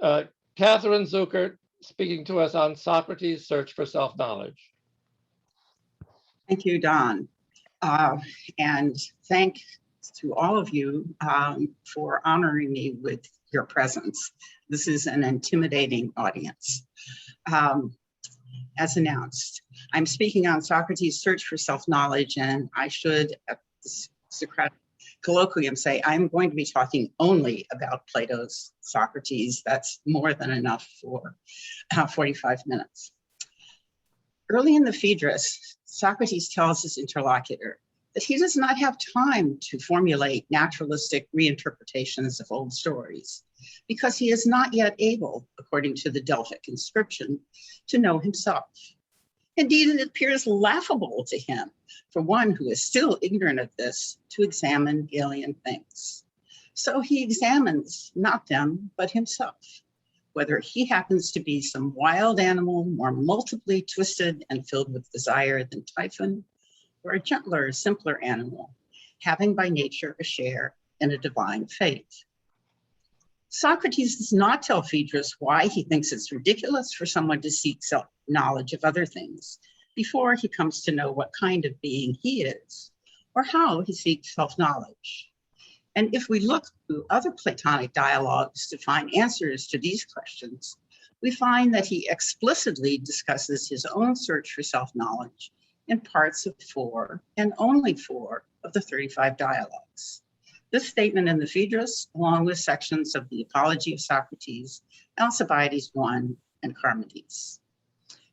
Catherine Zuckert speaking to us on Socrates' search for self-knowledge. Thank you, Don. And thanks to all of you for honoring me with your presence. This is an intimidating audience. As announced, I'm speaking on Socrates' search for self-knowledge, and I should, at the Socratic Colloquium, say I'm going to be talking only about Plato's Socrates. That's more than enough for 45 minutes. Early in the Phaedrus, Socrates tells his interlocutor that he does not have time to formulate naturalistic reinterpretations of old stories because he is not yet able, according to the Delphic inscription, to know himself. Indeed, it appears laughable to him for one who is still ignorant of this to examine alien things. So he examines not them, but himself, whether he happens to be some wild animal more multiply twisted and filled with desire than Typhon, or a gentler, simpler animal, having by nature a share in a divine fate. Socrates does not tell Phaedrus why he thinks it's ridiculous for someone to seek self-knowledge of other things before he comes to know what kind of being he is, or how he seeks self-knowledge. And if we look through other Platonic dialogues to find answers to these questions, we find that he explicitly discusses his own search for self-knowledge in parts of 4 and only 4 of the 35 dialogues. This statement in the Phaedrus, along with sections of the Apology of Socrates, Alcibiades I, and Charmides.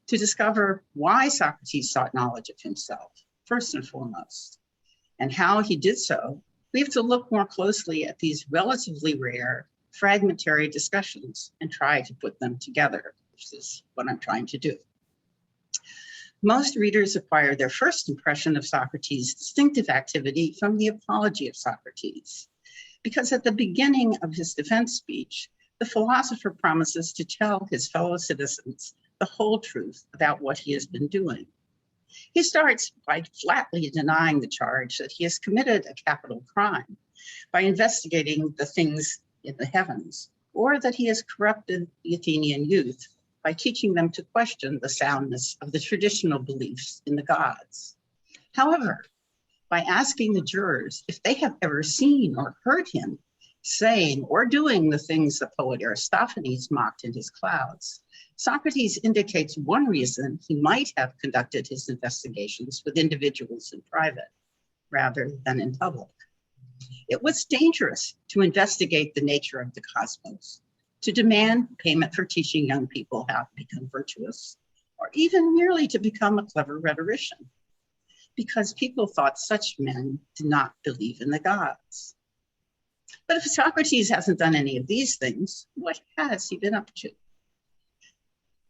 To discover why Socrates sought knowledge of himself, first and foremost, and how he did so, we have to look more closely at these relatively rare fragmentary discussions and try to put them together, which is what I'm trying to do. Most readers acquire their first impression of Socrates' distinctive activity from the Apology of Socrates, because at the beginning of his defense speech, the philosopher promises to tell his fellow citizens the whole truth about what he has been doing. He starts by flatly denying the charge that he has committed a capital crime by investigating the things in the heavens, or that he has corrupted the Athenian youth by teaching them to question the soundness of the traditional beliefs in the gods. However, by asking the jurors if they have ever seen or heard him saying or doing the things the poet Aristophanes mocked in his Clouds, Socrates indicates one reason he might have conducted his investigations with individuals in private rather than in public. It was dangerous to investigate the nature of the cosmos, to demand payment for teaching young people how to become virtuous, or even merely to become a clever rhetorician, because people thought such men did not believe in the gods. But if Socrates hasn't done any of these things, what has he been up to?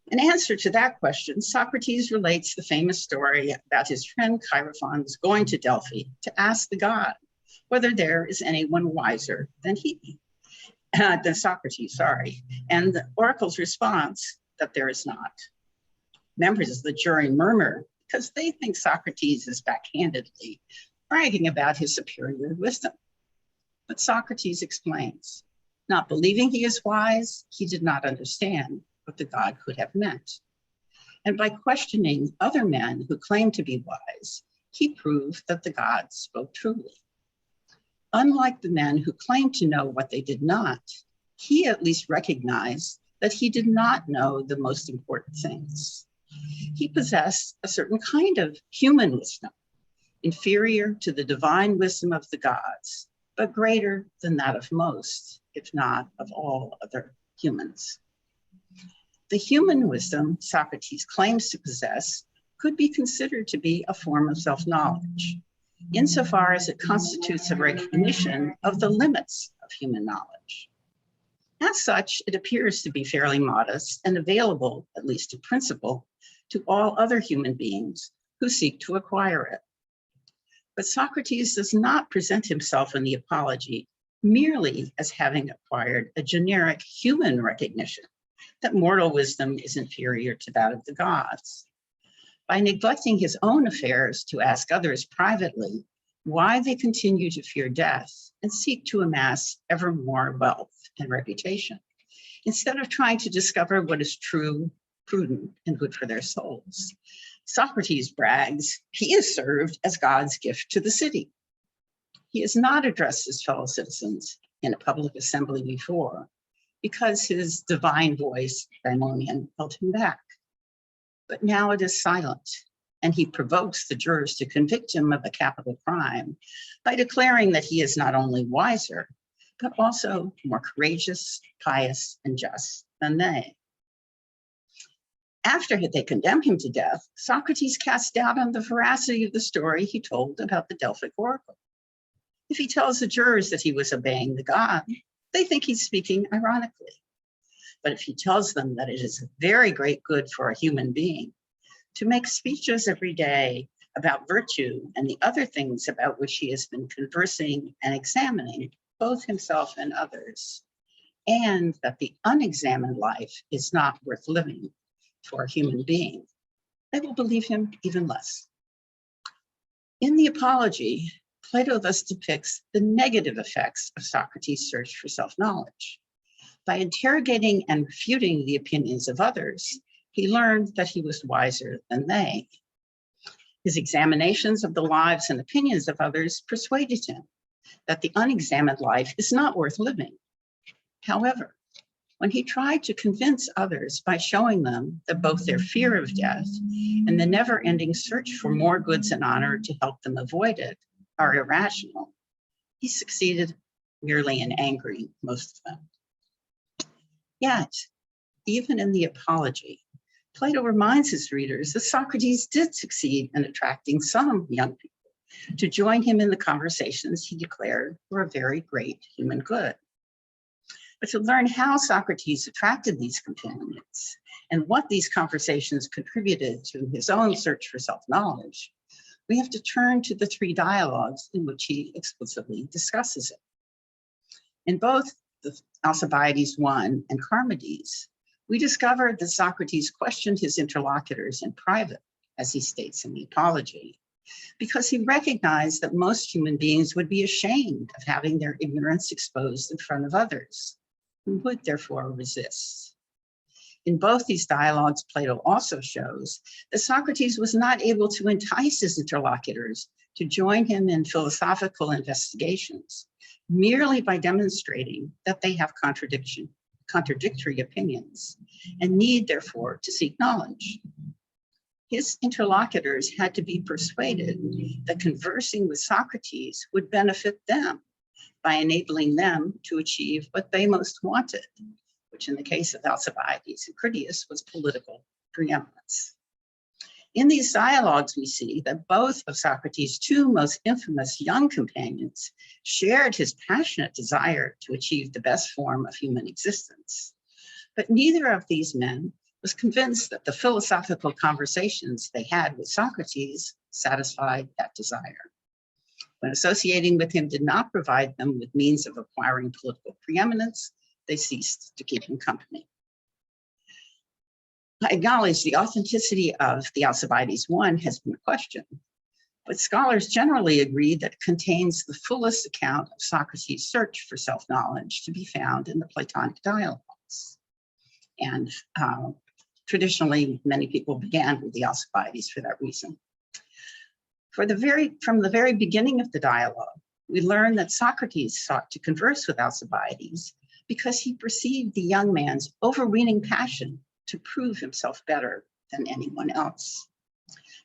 In answer to that question, Socrates relates the famous story about his friend Chaerephon's going to Delphi to ask the god whether there is anyone wiser than than Socrates, and the oracle's response that there is not. Members of the jury murmur because they think Socrates is backhandedly bragging about his superior wisdom. But Socrates explains, not believing he is wise, he did not understand what the god could have meant. And by questioning other men who claimed to be wise, he proved that the gods spoke truly. Unlike the men who claimed to know what they did not, he at least recognized that he did not know the most important things. He possessed a certain kind of human wisdom, inferior to the divine wisdom of the gods, but greater than that of most, if not of all other humans. The human wisdom Socrates claims to possess could be considered to be a form of self-knowledge, insofar as it constitutes a recognition of the limits of human knowledge. As such, it appears to be fairly modest and available, at least in principle, to all other human beings who seek to acquire it. But Socrates does not present himself in the Apology merely as having acquired a generic human recognition that mortal wisdom is inferior to that of the gods. By neglecting his own affairs to ask others privately why they continue to fear death and seek to amass ever more wealth and reputation, instead of trying to discover what is true, prudent, and good for their souls. Socrates brags he is served as God's gift to the city. He has not addressed his fellow citizens in a public assembly before because his divine voice, daimonion, held him back. But now it is silent, and he provokes the jurors to convict him of a capital crime by declaring that he is not only wiser, but also more courageous, pious, and just than they. After they condemn him to death, Socrates casts doubt on the veracity of the story he told about the Delphic oracle. If he tells the jurors that he was obeying the god, they think he's speaking ironically. But if he tells them that it is a very great good for a human being to make speeches every day about virtue and the other things about which he has been conversing and examining, both himself and others, and that the unexamined life is not worth living for a human being, they will believe him even less. In the Apology, Plato thus depicts the negative effects of Socrates' search for self-knowledge. By interrogating and refuting the opinions of others, he learned that he was wiser than they. His examinations of the lives and opinions of others persuaded him that the unexamined life is not worth living. However, when he tried to convince others by showing them that both their fear of death and the never-ending search for more goods and honor to help them avoid it are irrational, he succeeded merely in angering most of them. Yet, even in the Apology, Plato reminds his readers that Socrates did succeed in attracting some young people to join him in the conversations he declared were a very great human good. But to learn how Socrates attracted these companions and what these conversations contributed to his own search for self-knowledge, we have to turn to the three dialogues in which he explicitly discusses it. In both the Alcibiades I and Charmides, we discovered that Socrates questioned his interlocutors in private, as he states in the Apology, because he recognized that most human beings would be ashamed of having their ignorance exposed in front of others, and would therefore resist. In both these dialogues, Plato also shows that Socrates was not able to entice his interlocutors to join him in philosophical investigations, merely by demonstrating that they have contradictory opinions and need, therefore, to seek knowledge. His interlocutors had to be persuaded that conversing with Socrates would benefit them by enabling them to achieve what they most wanted, which in the case of Alcibiades and Critias was political preeminence. In these dialogues, we see that both of Socrates' two most infamous young companions shared his passionate desire to achieve the best form of human existence. But neither of these men was convinced that the philosophical conversations they had with Socrates satisfied that desire. When associating with him did not provide them with means of acquiring political preeminence, they ceased to keep him company. I acknowledge the authenticity of the Alcibiades I has been questioned, but scholars generally agree that it contains the fullest account of Socrates' search for self-knowledge to be found in the Platonic dialogues. And traditionally, many people began with the Alcibiades for that reason. From the very beginning of the dialogue, we learn that Socrates sought to converse with Alcibiades because he perceived the young man's overweening passion to prove himself better than anyone else.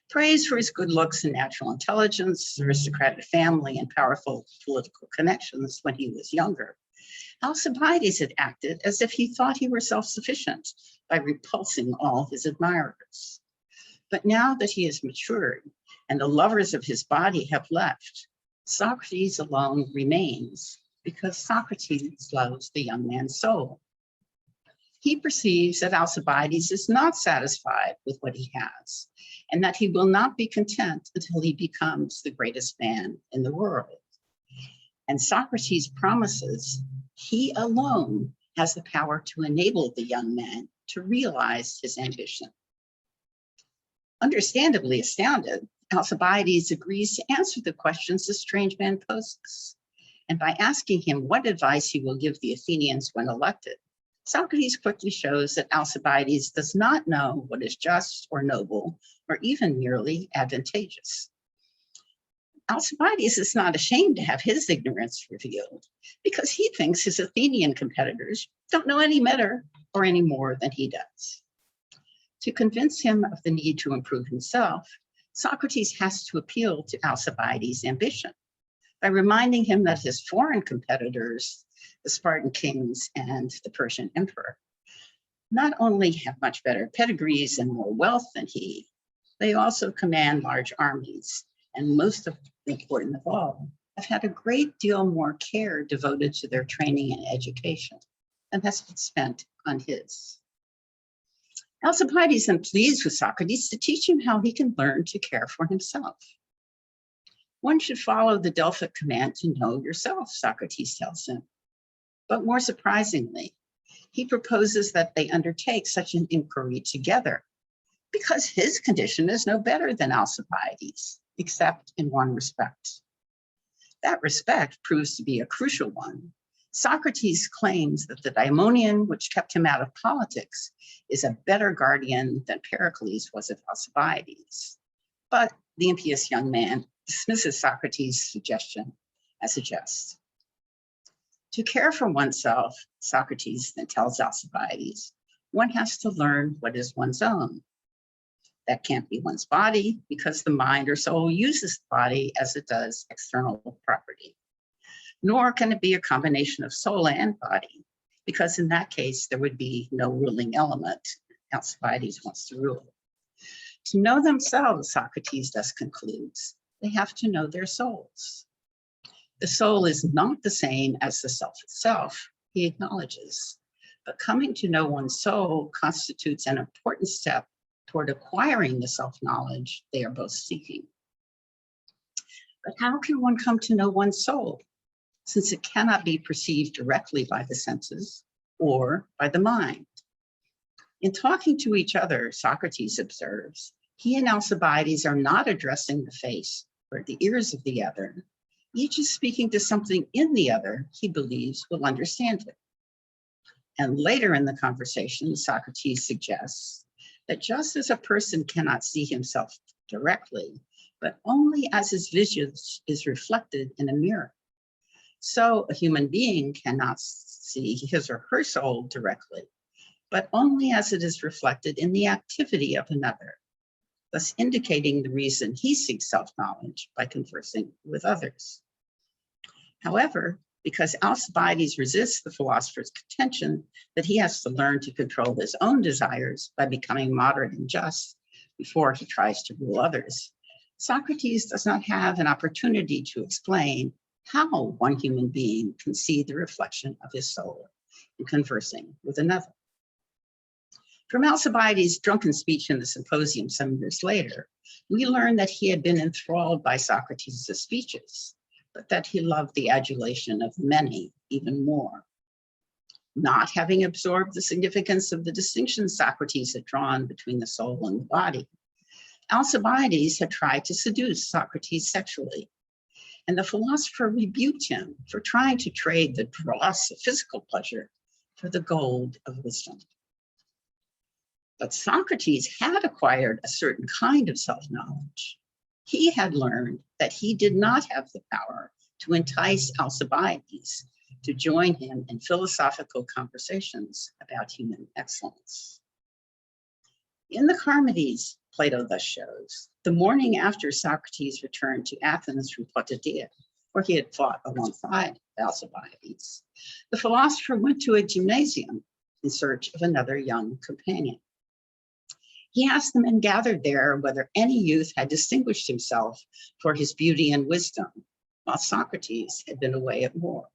Praised for his good looks and natural intelligence, aristocratic family, and powerful political connections when he was younger, Alcibiades had acted as if he thought he were self-sufficient by repulsing all his admirers. But now that he has matured and the lovers of his body have left, Socrates alone remains because Socrates loves the young man's soul. He perceives that Alcibiades is not satisfied with what he has, and that he will not be content until he becomes the greatest man in the world. And Socrates promises he alone has the power to enable the young man to realize his ambition. Understandably astounded, Alcibiades agrees to answer the questions the strange man poses. And by asking him what advice he will give the Athenians when elected, Socrates quickly shows that Alcibiades does not know what is just or noble, or even merely advantageous. Alcibiades is not ashamed to have his ignorance revealed because he thinks his Athenian competitors don't know any better or any more than he does. To convince him of the need to improve himself, Socrates has to appeal to Alcibiades' ambition by reminding him that his foreign competitors, the Spartan kings and the Persian emperor, not only have much better pedigrees and more wealth than he, they also command large armies, and most important of all, have had a great deal more care devoted to their training and education than has been spent on his. Alcibiades then pleads with Socrates to teach him how he can learn to care for himself. One should follow the Delphic command to know yourself, Socrates tells him. But more surprisingly, he proposes that they undertake such an inquiry together because his condition is no better than Alcibiades, except in one respect. That respect proves to be a crucial one. Socrates claims that the daimonion which kept him out of politics is a better guardian than Pericles was of Alcibiades. But the impious young man dismisses Socrates' suggestion as a jest. To care for oneself, Socrates then tells Alcibiades, one has to learn what is one's own. That can't be one's body because the mind or soul uses the body as it does external property. Nor can it be a combination of soul and body, because in that case, there would be no ruling element. Alcibiades wants to rule. To know themselves, Socrates thus concludes, they have to know their souls. The soul is not the same as the self itself, he acknowledges, but coming to know one's soul constitutes an important step toward acquiring the self-knowledge they are both seeking. But how can one come to know one's soul, since it cannot be perceived directly by the senses or by the mind? In talking to each other, Socrates observes, he and Alcibiades are not addressing the face or the ears of the other. Each is speaking to something in the other he believes will understand it. And later in the conversation, Socrates suggests that just as a person cannot see himself directly, but only as his vision is reflected in a mirror, so a human being cannot see his or her soul directly, but only as it is reflected in the activity of another, thus indicating the reason he seeks self-knowledge by conversing with others. However, because Alcibiades resists the philosopher's contention that he has to learn to control his own desires by becoming moderate and just before he tries to rule others, Socrates does not have an opportunity to explain how one human being can see the reflection of his soul in conversing with another. From Alcibiades' drunken speech in the symposium some years later, we learn that he had been enthralled by Socrates' speeches, but that he loved the adulation of many even more. Not having absorbed the significance of the distinction Socrates had drawn between the soul and the body, Alcibiades had tried to seduce Socrates sexually, and the philosopher rebuked him for trying to trade the dross of physical pleasure for the gold of wisdom. But Socrates had acquired a certain kind of self-knowledge. He had learned that he did not have the power to entice Alcibiades to join him in philosophical conversations about human excellence. In the Charmides, Plato thus shows, the morning after Socrates returned to Athens from Plataea, where he had fought alongside Alcibiades, the philosopher went to a gymnasium in search of another young companion. He asked the men gathered there whether any youth had distinguished himself for his beauty and wisdom, while Socrates had been away at war.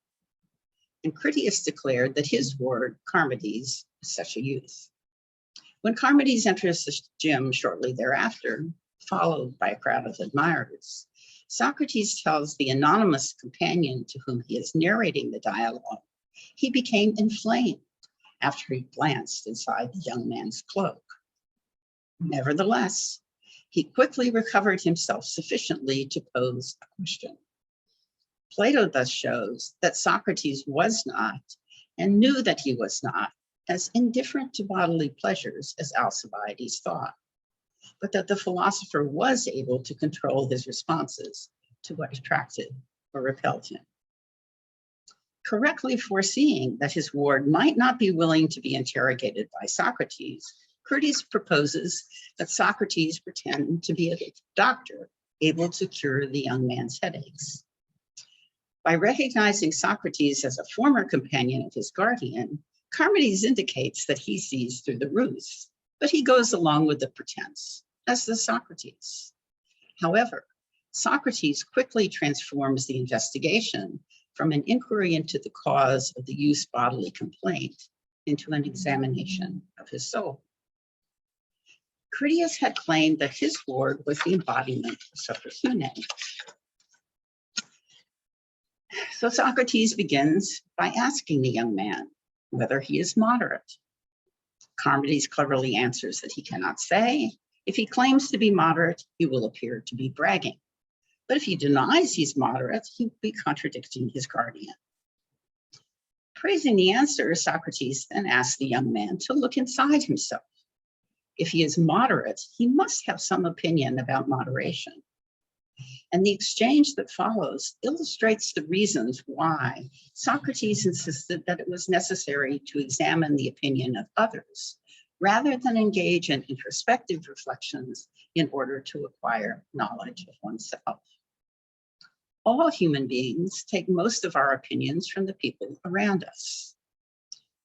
And Critias declared that his ward, Charmides, was such a youth. When Charmides enters the gym shortly thereafter, followed by a crowd of admirers, Socrates tells the anonymous companion to whom he is narrating the dialogue, he became inflamed after he glanced inside the young man's cloak. Nevertheless, he quickly recovered himself sufficiently to pose a question. Plato thus shows that Socrates was not, and knew that he was not, as indifferent to bodily pleasures as Alcibiades thought, but that the philosopher was able to control his responses to what attracted or repelled him. Correctly foreseeing that his ward might not be willing to be interrogated by Socrates, Critias proposes that Socrates pretend to be a doctor able to cure the young man's headaches. By recognizing Socrates as a former companion of his guardian, Charmides indicates that he sees through the ruse, but he goes along with the pretense, as does Socrates. However, Socrates quickly transforms the investigation from an inquiry into the cause of the youth's bodily complaint into an examination of his soul. Critias had claimed that his ward was the embodiment of Socrates. So Socrates begins by asking the young man whether he is moderate. Charmides cleverly answers that he cannot say. If he claims to be moderate, he will appear to be bragging. But if he denies he's moderate, he will be contradicting his guardian. Praising the answer, Socrates then asks the young man to look inside himself. If he is moderate, he must have some opinion about moderation. And the exchange that follows illustrates the reasons why Socrates insisted that it was necessary to examine the opinion of others, rather than engage in introspective reflections in order to acquire knowledge of oneself. All human beings take most of our opinions from the people around us.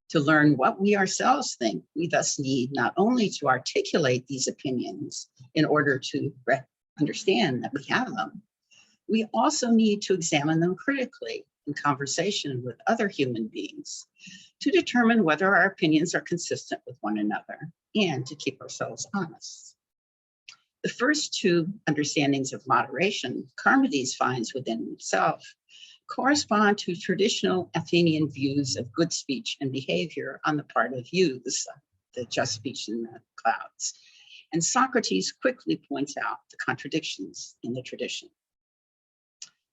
To learn what we ourselves think, we thus need not only to articulate these opinions in order to understand that we have them, we also need to examine them critically in conversation with other human beings to determine whether our opinions are consistent with one another and to keep ourselves honest. The first two understandings of moderation Charmides finds within himself correspond to traditional Athenian views of good speech and behavior on the part of youths, the just speech in the clouds. And Socrates quickly points out the contradictions in the tradition.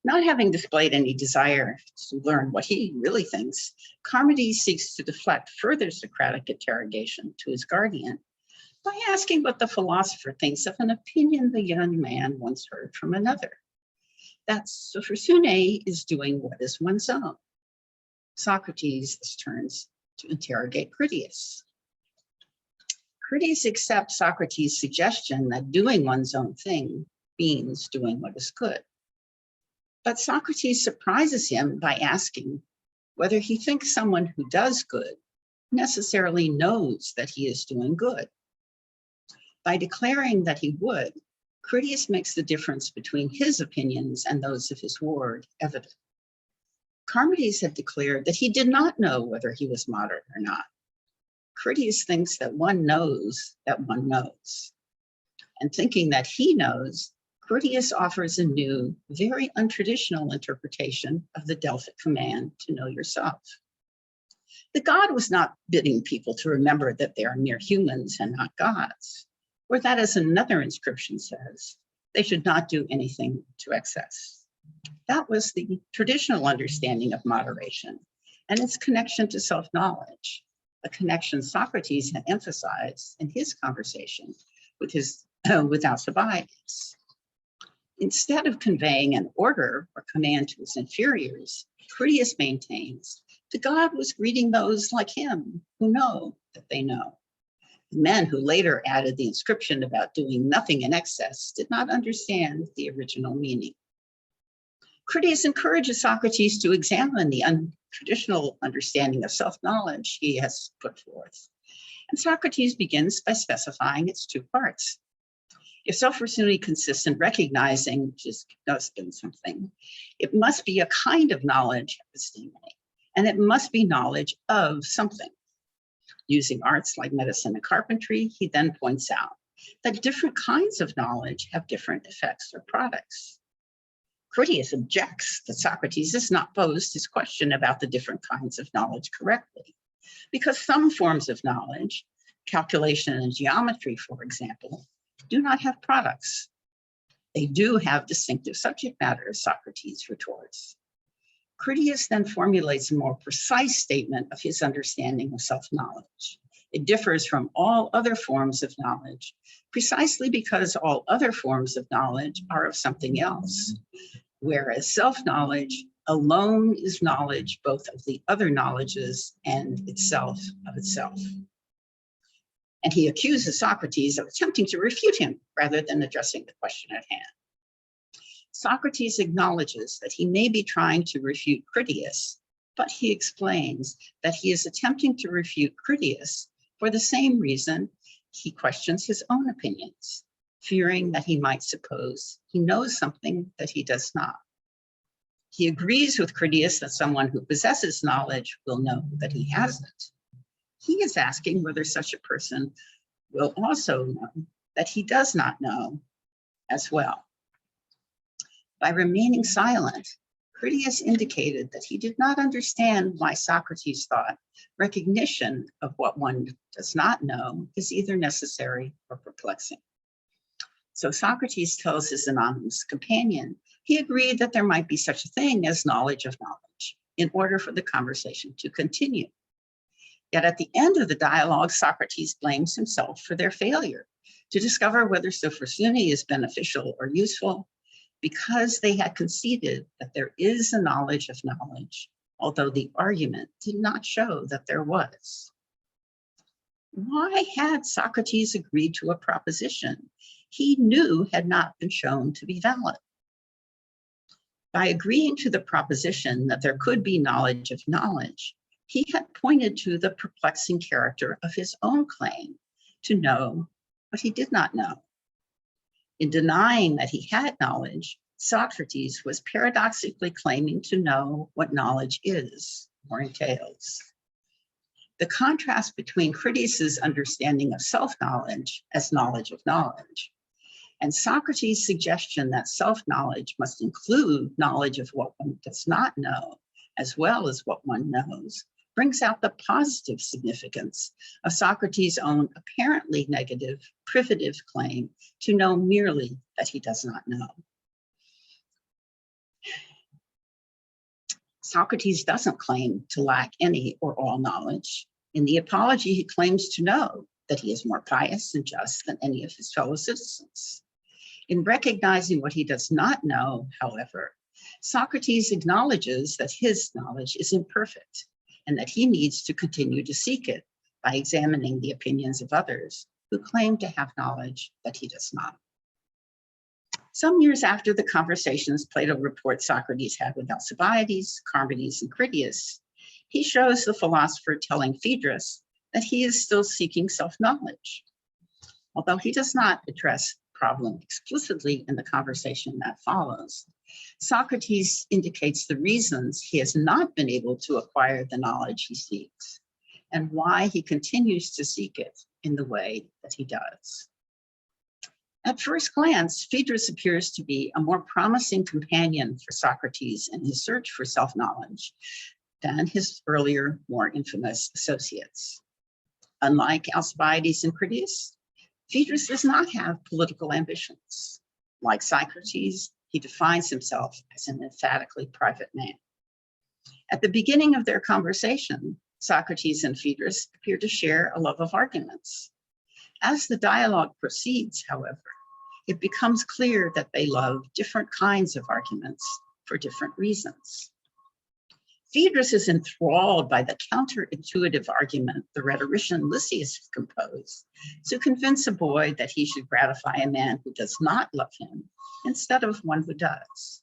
Not having displayed any desire to learn what he really thinks, Charmides seeks to deflect further Socratic interrogation to his guardian by asking what the philosopher thinks of an opinion the young man once heard from another. That Sophists is doing what is one's own. Socrates turns to interrogate Critias. Critias accepts Socrates' suggestion that doing one's own thing means doing what is good. But Socrates surprises him by asking whether he thinks someone who does good necessarily knows that he is doing good. By declaring that he would, Critias makes the difference between his opinions and those of his ward evident. Charmides had declared that he did not know whether he was moderate or not. Critias thinks that one knows that one knows. And thinking that he knows, Critias offers a new, very untraditional interpretation of the Delphic command to know yourself. The god was not bidding people to remember that they are mere humans and not gods, or that, as another inscription says, they should not do anything to excess. That was the traditional understanding of moderation and its connection to self-knowledge, a connection Socrates had emphasized in his conversation with Alcibiades. Instead of conveying an order or command to his inferiors, Critias maintains the god was greeting those like him who know that they know. The men who later added the inscription about doing nothing in excess did not understand the original meaning. Critias encourages Socrates to examine the untraditional understanding of self-knowledge he has put forth. And Socrates begins by specifying its two parts. If self-pursuit consists in recognizing just something, it must be a kind of knowledge episteme, and it must be knowledge of something. Using arts like medicine and carpentry, he then points out that different kinds of knowledge have different effects or products. Critias objects that Socrates has not posed his question about the different kinds of knowledge correctly, because some forms of knowledge, calculation and geometry, for example, do not have products. They do have distinctive subject matter, Socrates retorts. Critias then formulates a more precise statement of his understanding of self-knowledge. It differs from all other forms of knowledge, precisely because all other forms of knowledge are of something else, whereas self-knowledge alone is knowledge both of the other knowledges and itself of itself. And he accuses Socrates of attempting to refute him rather than addressing the question at hand. Socrates acknowledges that he may be trying to refute Critias, but he explains that he is attempting to refute Critias for the same reason he questions his own opinions, fearing that he might suppose he knows something that he does not. He agrees with Critias that someone who possesses knowledge will know that he has it. He is asking whether such a person will also know that he does not know as well. By remaining silent, Critias indicated that he did not understand why Socrates thought recognition of what one does not know is either necessary or perplexing. So Socrates tells his anonymous companion he agreed that there might be such a thing as knowledge of knowledge in order for the conversation to continue. Yet at the end of the dialogue, Socrates blames himself for their failure to discover whether sophrosyne is beneficial or useful, because they had conceded that there is a knowledge of knowledge, although the argument did not show that there was. Why had Socrates agreed to a proposition he knew had not been shown to be valid? By agreeing to the proposition that there could be knowledge of knowledge, he had pointed to the perplexing character of his own claim to know what he did not know. In denying that he had knowledge, Socrates was paradoxically claiming to know what knowledge is or entails. The contrast between Critias's understanding of self-knowledge as knowledge of knowledge and Socrates' suggestion that self-knowledge must include knowledge of what one does not know as well as what one knows brings out the positive significance of Socrates' own apparently negative, privative claim to know merely that he does not know. Socrates doesn't claim to lack any or all knowledge. In the Apology, he claims to know that he is more pious and just than any of his fellow citizens. In recognizing what he does not know, however, Socrates acknowledges that his knowledge is imperfect and that he needs to continue to seek it by examining the opinions of others who claim to have knowledge that he does not. Some years after the conversations Plato reports Socrates had with Alcibiades, Charmides, and Critias, he shows the philosopher telling Phaedrus that he is still seeking self-knowledge. Although he does not address the problem explicitly in the conversation that follows, Socrates indicates the reasons he has not been able to acquire the knowledge he seeks and why he continues to seek it in the way that he does. At first glance, Phaedrus appears to be a more promising companion for Socrates in his search for self-knowledge than his earlier, more infamous associates. Unlike Alcibiades and Critias, Phaedrus does not have political ambitions. Like Socrates, he defines himself as an emphatically private man. At the beginning of their conversation, Socrates and Phaedrus appear to share a love of arguments. As the dialogue proceeds, however, it becomes clear that they love different kinds of arguments for different reasons. Phaedrus is enthralled by the counterintuitive argument the rhetorician Lucius composed to convince a boy that he should gratify a man who does not love him instead of one who does.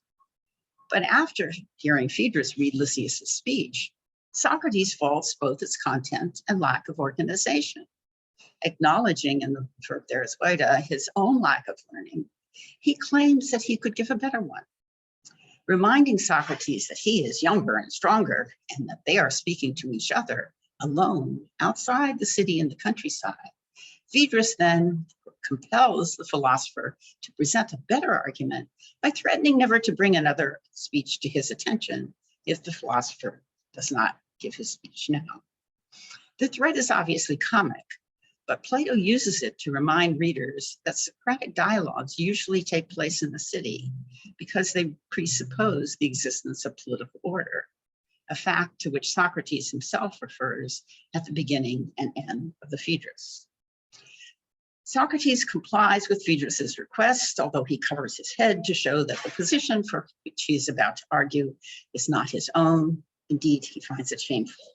But after hearing Phaedrus read Lucius's speech, Socrates faults both its content and lack of organization. Acknowledging in the verb there is oida his own lack of learning, he claims that he could give a better one. Reminding Socrates that he is younger and stronger and that they are speaking to each other alone outside the city in the countryside, Phaedrus then compels the philosopher to present a better argument by threatening never to bring another speech to his attention if the philosopher does not give his speech now. The threat is obviously comic, but Plato uses it to remind readers that Socratic dialogues usually take place in the city because they presuppose the existence of political order, a fact to which Socrates himself refers at the beginning and end of the Phaedrus. Socrates complies with Phaedrus's request, although he covers his head to show that the position for which he is about to argue is not his own. Indeed, he finds it shameful.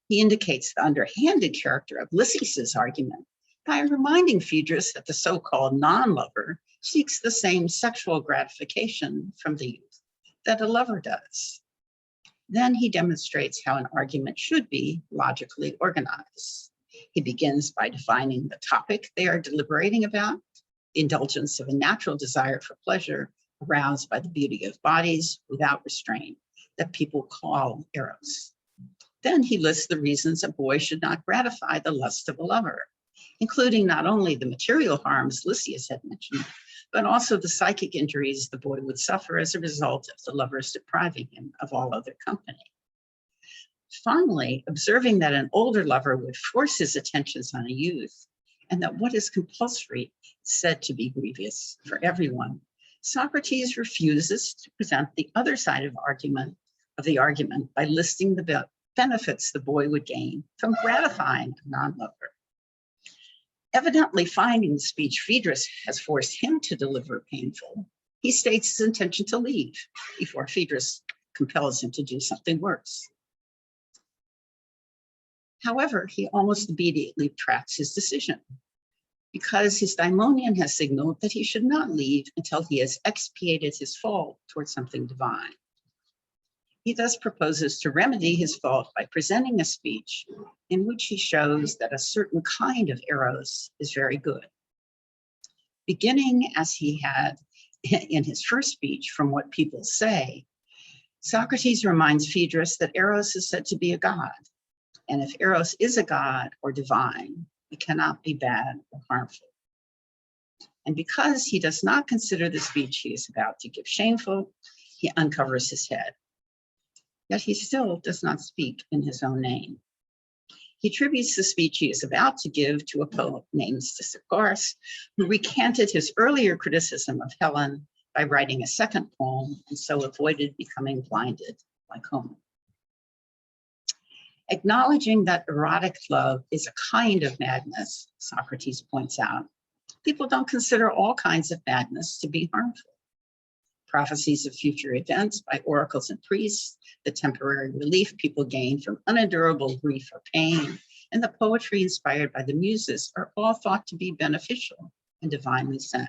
He indicates the underhanded character of Lucius's argument by reminding Phaedrus that the so-called non-lover seeks the same sexual gratification from the youth that a lover does. Then he demonstrates how an argument should be logically organized. He begins by defining the topic they are deliberating about, the indulgence of a natural desire for pleasure aroused by the beauty of bodies without restraint that people call eros. Then he lists the reasons a boy should not gratify the lust of a lover, including not only the material harms Lucius had mentioned, but also the psychic injuries the boy would suffer as a result of the lover's depriving him of all other company. Finally, observing that an older lover would force his attentions on a youth, and that what is compulsory is said to be grievous for everyone, Socrates refuses to present the other side of the argument by listing the benefits the boy would gain from gratifying a non-lover. Evidently finding the speech Phaedrus has forced him to deliver painful, he states his intention to leave before Phaedrus compels him to do something worse. However, he almost immediately retracts his decision because his daimonian has signaled that he should not leave until he has expiated his fault towards something divine. He thus proposes to remedy his fault by presenting a speech in which he shows that a certain kind of eros is very good. Beginning as he had in his first speech from what people say, Socrates reminds Phaedrus that eros is said to be a god. And if eros is a god or divine, it cannot be bad or harmful. And because he does not consider the speech he is about to give shameful, he uncovers his head. Yet he still does not speak in his own name. He attributes the speech he is about to give to a poet named Socrates, who recanted his earlier criticism of Helen by writing a second poem and so avoided becoming blinded like Homer. Acknowledging that erotic love is a kind of madness, Socrates points out, people don't consider all kinds of madness to be harmful. Prophecies of future events by oracles and priests, the temporary relief people gain from unendurable grief or pain, and the poetry inspired by the muses are all thought to be beneficial and divinely sent.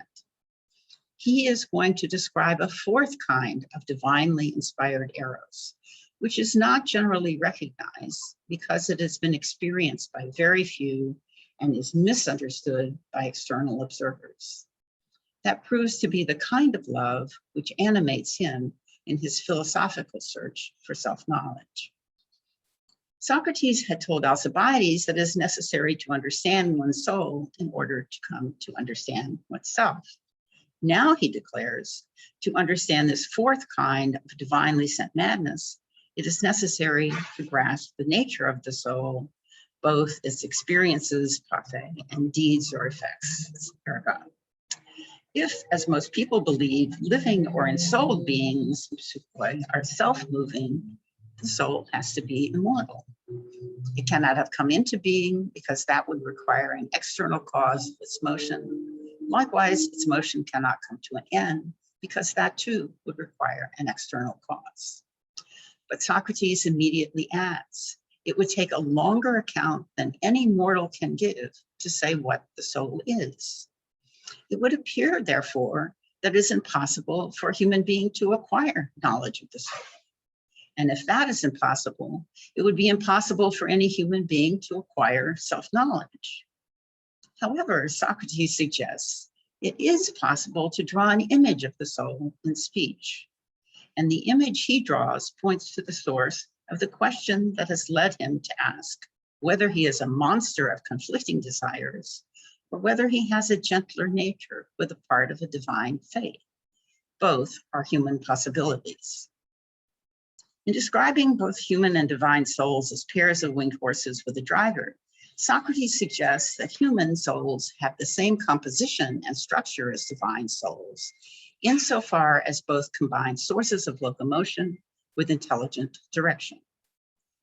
He is going to describe a fourth kind of divinely inspired eros, which is not generally recognized because it has been experienced by very few and is misunderstood by external observers. That proves to be the kind of love which animates him in his philosophical search for self-knowledge. Socrates had told Alcibiades that it is necessary to understand one's soul in order to come to understand oneself. Now he declares, to understand this fourth kind of divinely sent madness, it is necessary to grasp the nature of the soul, both its experiences, pathe, and deeds or effects, erga. If, as most people believe, living or ensouled beings are self-moving, the soul has to be immortal. It cannot have come into being because that would require an external cause of its motion. Likewise, its motion cannot come to an end because that too would require an external cause. But Socrates immediately adds, it would take a longer account than any mortal can give to say what the soul is. It would appear, therefore, that it is impossible for a human being to acquire knowledge of the soul. And if that is impossible, it would be impossible for any human being to acquire self-knowledge. However, Socrates suggests it is possible to draw an image of the soul in speech. And the image he draws points to the source of the question that has led him to ask whether he is a monster of conflicting desires or whether he has a gentler nature with a part of a divine faith. Both are human possibilities. In describing both human and divine souls as pairs of winged horses with a driver, Socrates suggests that human souls have the same composition and structure as divine souls, insofar as both combine sources of locomotion with intelligent direction.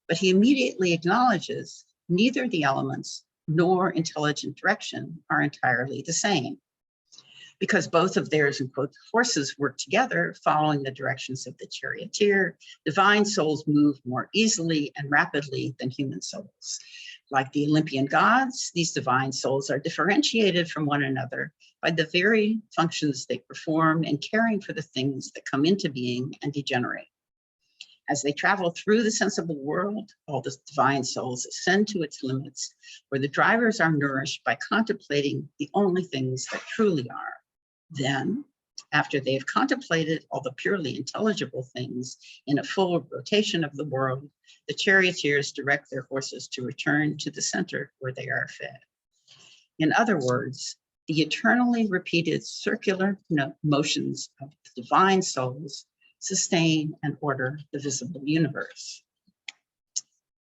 But he immediately acknowledges neither the elements nor intelligent direction are entirely the same, because both of theirs, in quote, forces work together, following the directions of the charioteer. Divine souls move more easily and rapidly than human souls. Like the Olympian gods, these divine souls are differentiated from one another by the very functions they perform in caring for the things that come into being and degenerate. As they travel through the sensible world, all the divine souls ascend to its limits, where the drivers are nourished by contemplating the only things that truly are. Then, after they have contemplated all the purely intelligible things in a full rotation of the world, the charioteers direct their horses to return to the center where they are fed. In other words, the eternally repeated circular motions of the divine souls sustain and order the visible universe.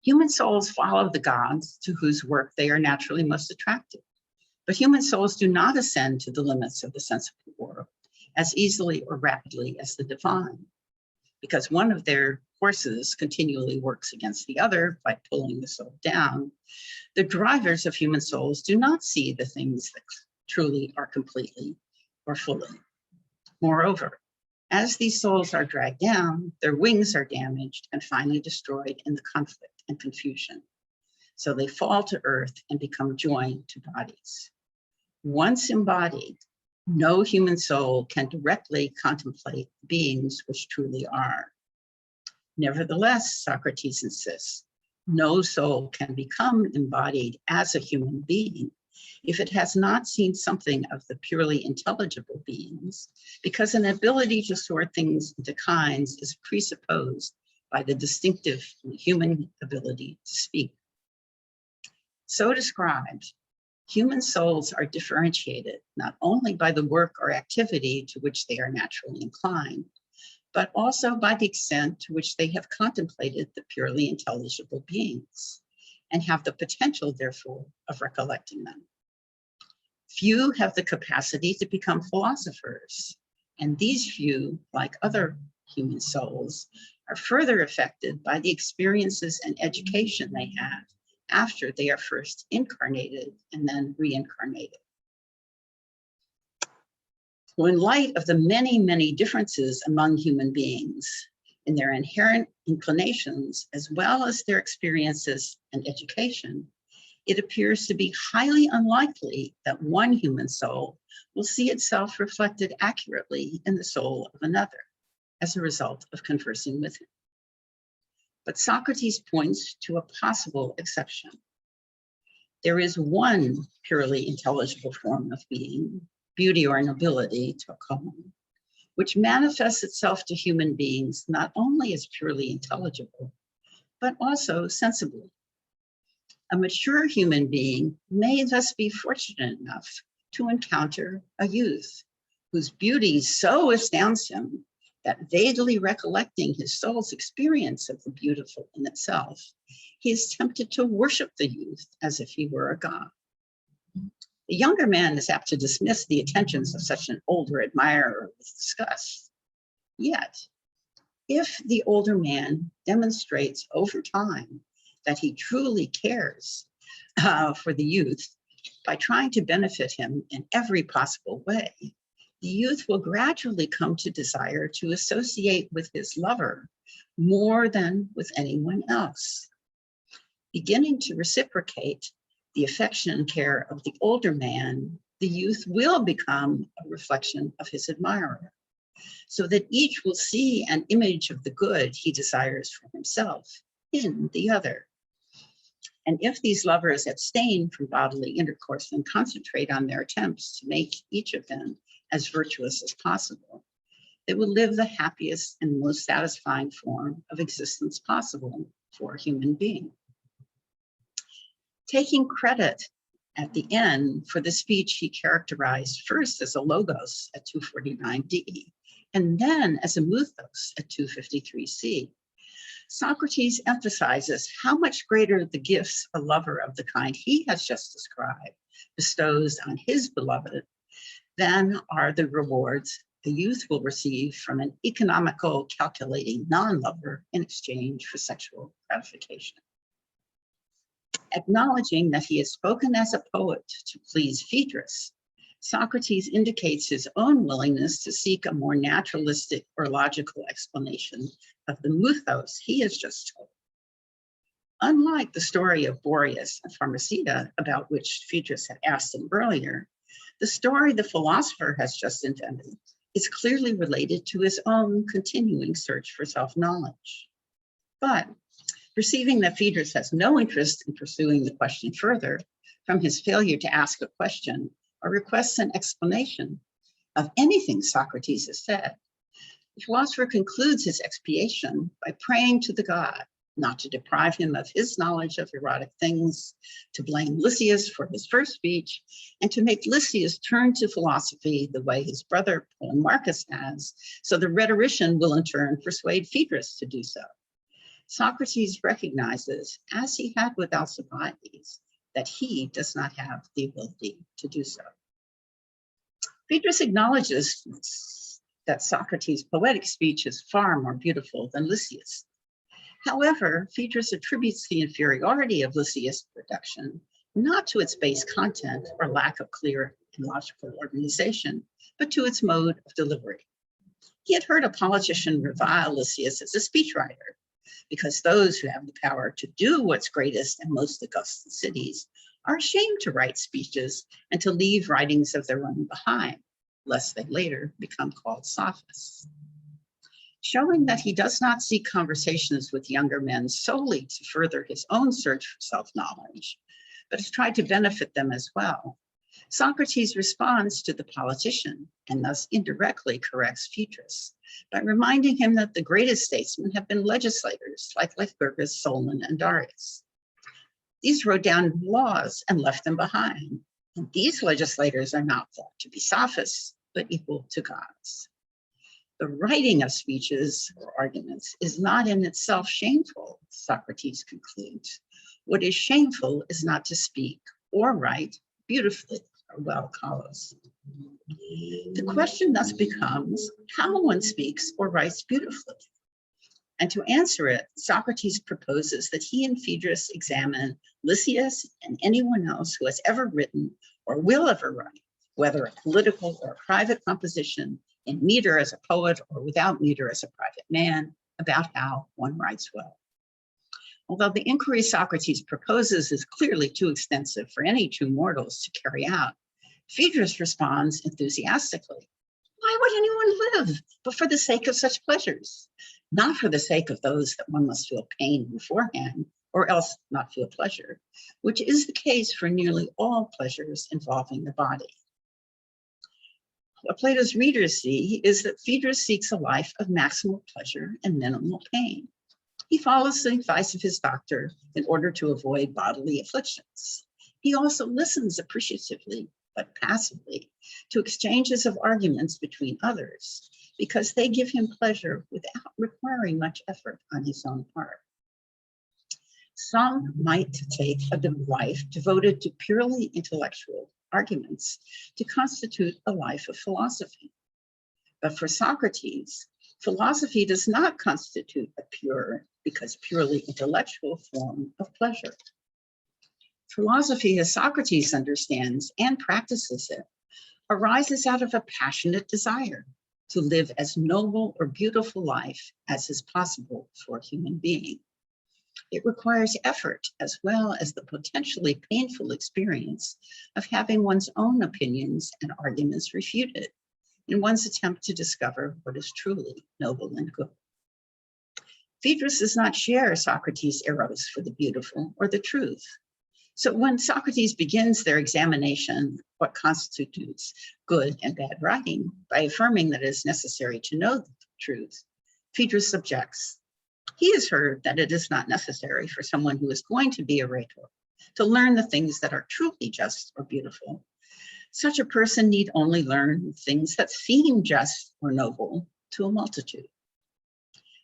Human souls follow the gods to whose work they are naturally most attracted, but human souls do not ascend to the limits of the sensible world as easily or rapidly as the divine, because one of their forces continually works against the other by pulling the soul down. The drivers of human souls do not see the things that truly are completely or fully. Moreover, as these souls are dragged down, their wings are damaged and finally destroyed in the conflict and confusion. So they fall to earth and become joined to bodies. Once embodied, no human soul can directly contemplate beings which truly are. Nevertheless, Socrates insists, no soul can become embodied as a human being if it has not seen something of the purely intelligible beings, because an ability to sort things into kinds is presupposed by the distinctive human ability to speak. So described, human souls are differentiated not only by the work or activity to which they are naturally inclined, but also by the extent to which they have contemplated the purely intelligible beings and have the potential, therefore, of recollecting them. Few have the capacity to become philosophers, and these few, like other human souls, are further affected by the experiences and education they have after they are first incarnated and then reincarnated. So in light of the many, many differences among human beings in their inherent inclinations, as well as their experiences and education, it appears to be highly unlikely that one human soul will see itself reflected accurately in the soul of another as a result of conversing with him. But Socrates points to a possible exception. There is one purely intelligible form of being, beauty or nobility to a common, which manifests itself to human beings not only as purely intelligible, but also sensibly. A mature human being may thus be fortunate enough to encounter a youth whose beauty so astounds him that, vaguely recollecting his soul's experience of the beautiful in itself, he is tempted to worship the youth as if he were a god. The younger man is apt to dismiss the attentions of such an older admirer with disgust. Yet, if the older man demonstrates over time that he truly cares for the youth by trying to benefit him in every possible way, the youth will gradually come to desire to associate with his lover more than with anyone else. Beginning to reciprocate the affection and care of the older man, the youth will become a reflection of his admirer, so that each will see an image of the good he desires for himself in the other. And if these lovers abstain from bodily intercourse and concentrate on their attempts to make each of them as virtuous as possible, they will live the happiest and most satisfying form of existence possible for a human being. Taking credit at the end for the speech he characterized first as a logos at 249 D, and then as a mythos at 253 C, Socrates emphasizes how much greater the gifts a lover of the kind he has just described bestows on his beloved than are the rewards the youth will receive from an economical, calculating non-lover in exchange for sexual gratification. Acknowledging that he has spoken as a poet to please Phaedrus, Socrates indicates his own willingness to seek a more naturalistic or logical explanation of the mythos he has just told. Unlike the story of Boreas and Emerita, about which Phaedrus had asked him earlier, the story the philosopher has just invented is clearly related to his own continuing search for self-knowledge. But perceiving that Phaedrus has no interest in pursuing the question further, from his failure to ask a question or requests an explanation of anything Socrates has said, the philosopher concludes his expiation by praying to the god not to deprive him of his knowledge of erotic things, to blame Lucius for his first speech, and to make Lucius turn to philosophy the way his brother Marcus has, so the rhetorician will in turn persuade Phaedrus to do so. Socrates recognizes, as he had with Alcibiades, that he does not have the ability to do so. Phaedrus acknowledges that Socrates' poetic speech is far more beautiful than Lucius. However, Phaedrus attributes the inferiority of Lucius' production not to its base content or lack of clear and logical organization, but to its mode of delivery. He had heard a politician revile Lucius as a speechwriter, because those who have the power to do what's greatest and most august in cities are ashamed to write speeches and to leave writings of their own behind, lest they later become called sophists. Showing that he does not seek conversations with younger men solely to further his own search for self-knowledge, but has tried to benefit them as well, Socrates responds to the politician and thus indirectly corrects Phaedrus by reminding him that the greatest statesmen have been legislators like Lycurgus, Solon, and Darius. These wrote down laws and left them behind, and these legislators are not thought to be sophists, but equal to gods. The writing of speeches or arguments is not in itself shameful, Socrates concludes. What is shameful is not to speak or write beautifully or well follows. The question thus becomes how one speaks or writes beautifully. And to answer it, Socrates proposes that he and Phaedrus examine Lysias and anyone else who has ever written or will ever write, whether a political or a private composition, in meter as a poet or without meter as a private man, about how one writes well. Although the inquiry Socrates proposes is clearly too extensive for any two mortals to carry out, Phaedrus responds enthusiastically. Why would anyone live but for the sake of such pleasures? Not for the sake of those that one must feel pain beforehand, or else not feel pleasure, which is the case for nearly all pleasures involving the body. What Plato's readers see is that Phaedrus seeks a life of maximal pleasure and minimal pain. He follows the advice of his doctor in order to avoid bodily afflictions. He also listens appreciatively, but passively, to exchanges of arguments between others, because they give him pleasure without requiring much effort on his own part. Some might take a life devoted to purely intellectual arguments to constitute a life of philosophy. But for Socrates, philosophy does not constitute a pure, because purely intellectual form of pleasure. Philosophy, as Socrates understands and practices it, arises out of a passionate desire to live as noble or beautiful life as is possible for a human being. It requires effort as well as the potentially painful experience of having one's own opinions and arguments refuted in one's attempt to discover what is truly noble and good. Phaedrus does not share Socrates' eros for the beautiful or the truth. So when Socrates begins their examination, what constitutes good and bad writing, by affirming that it is necessary to know the truth, Phaedrus objects. He has heard that it is not necessary for someone who is going to be a rhetor to learn the things that are truly just or beautiful. Such a person need only learn things that seem just or noble to a multitude.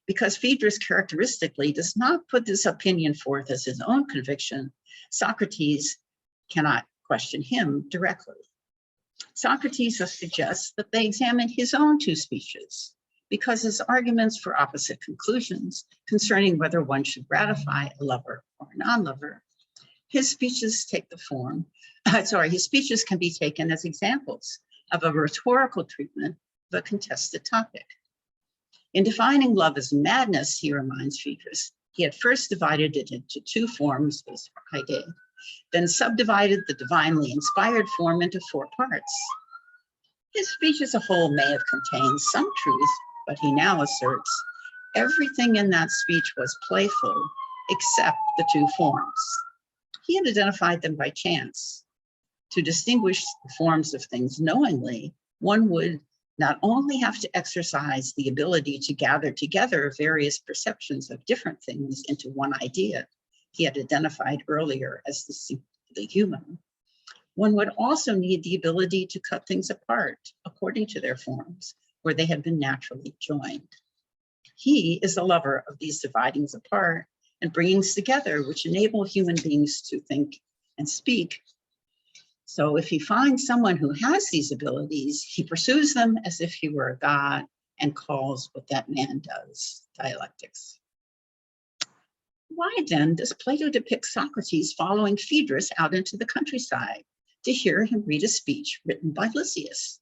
Because Phaedrus characteristically does not put this opinion forth as his own conviction, Socrates cannot question him directly. Socrates suggests that they examine his own two speeches, because his arguments for opposite conclusions concerning whether one should ratify a lover or a non-lover, his speeches take the form, his speeches can be taken as examples of a rhetorical treatment of a contested topic. In defining love as madness, he reminds Phaedrus, he had first divided it into two forms, as I did, then subdivided the divinely inspired form into four parts. His speech as a whole may have contained some truth, but he now asserts everything in that speech was playful except the two forms. He had identified them by chance. To distinguish the forms of things knowingly, one would not only have to exercise the ability to gather together various perceptions of different things into one idea he had identified earlier as the human, one would also need the ability to cut things apart according to their forms, where they had been naturally joined. He is the lover of these dividings apart and bringings together, which enable human beings to think and speak. So if he finds someone who has these abilities, he pursues them as if he were a god and calls what that man does dialectics. Why then does Plato depict Socrates following Phaedrus out into the countryside to hear him read a speech written by Lucius?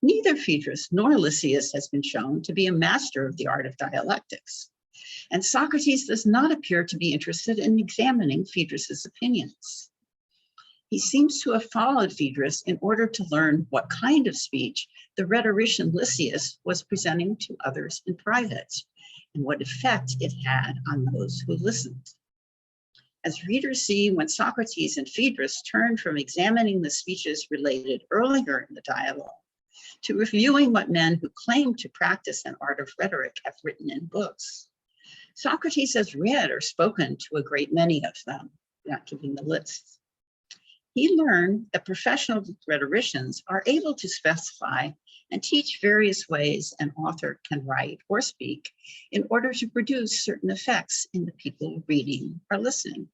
Neither Phaedrus nor Lucius has been shown to be a master of the art of dialectics, and Socrates does not appear to be interested in examining Phaedrus's opinions. He seems to have followed Phaedrus in order to learn what kind of speech the rhetorician Lucius was presenting to others in private, and what effect it had on those who listened. As readers see, when Socrates and Phaedrus turned from examining the speeches related earlier in the dialogue to reviewing what men who claim to practice an art of rhetoric have written in books, Socrates has read or spoken to a great many of them, not giving the list. He learned that professional rhetoricians are able to specify and teach various ways an author can write or speak in order to produce certain effects in the people reading or listening.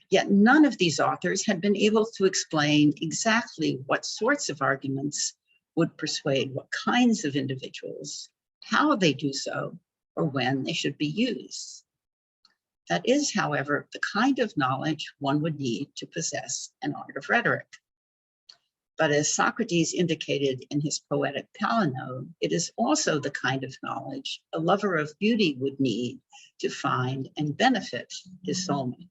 Yet none of these authors had been able to explain exactly what sorts of arguments would persuade what kinds of individuals, how they do so, or when they should be used. That is, however, the kind of knowledge one would need to possess an art of rhetoric. But as Socrates indicated in his poetic palinode, it is also the kind of knowledge a lover of beauty would need to find and benefit his soulmate.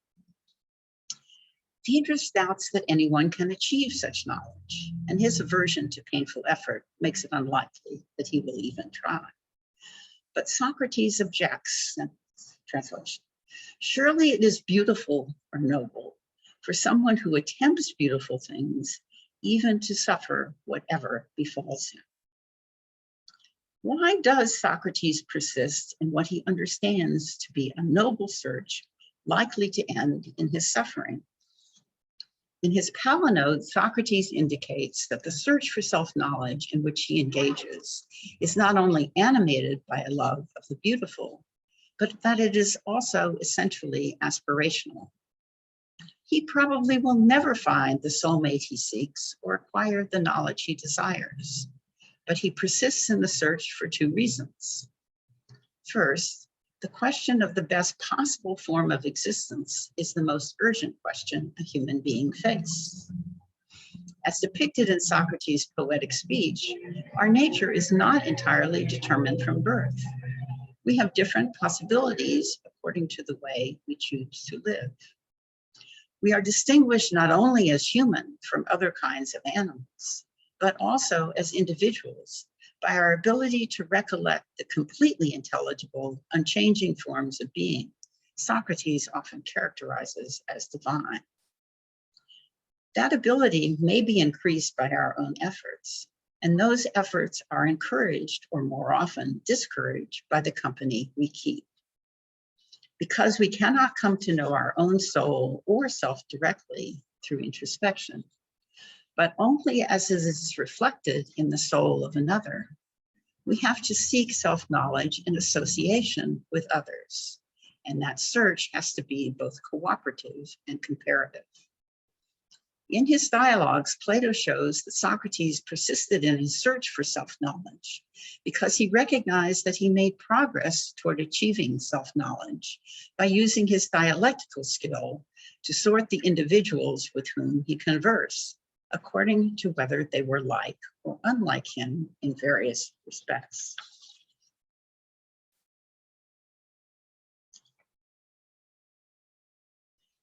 Phaedrus doubts that anyone can achieve such knowledge, and his aversion to painful effort makes it unlikely that he will even try. But Socrates objects, translation, surely it is beautiful or noble for someone who attempts beautiful things even to suffer whatever befalls him. Why does Socrates persist in what he understands to be a noble search likely to end in his suffering? In his palinode, Socrates indicates that the search for self-knowledge in which he engages is not only animated by a love of the beautiful, but that it is also essentially aspirational. He probably will never find the soulmate he seeks or acquire the knowledge he desires, but he persists in the search for two reasons. First, the question of the best possible form of existence is the most urgent question a human being faces. As depicted in Socrates' poetic speech, our nature is not entirely determined from birth. We have different possibilities according to the way we choose to live. We are distinguished not only as human from other kinds of animals, but also as individuals by our ability to recollect the completely intelligible, unchanging forms of being Socrates often characterizes as divine. That ability may be increased by our own efforts, and those efforts are encouraged or more often discouraged by the company we keep. Because we cannot come to know our own soul or self directly through introspection, but only as it is reflected in the soul of another, we have to seek self-knowledge in association with others. And that search has to be both cooperative and comparative. In his dialogues, Plato shows that Socrates persisted in his search for self-knowledge because he recognized that he made progress toward achieving self-knowledge by using his dialectical skill to sort the individuals with whom he conversed, according to whether they were like or unlike him in various respects.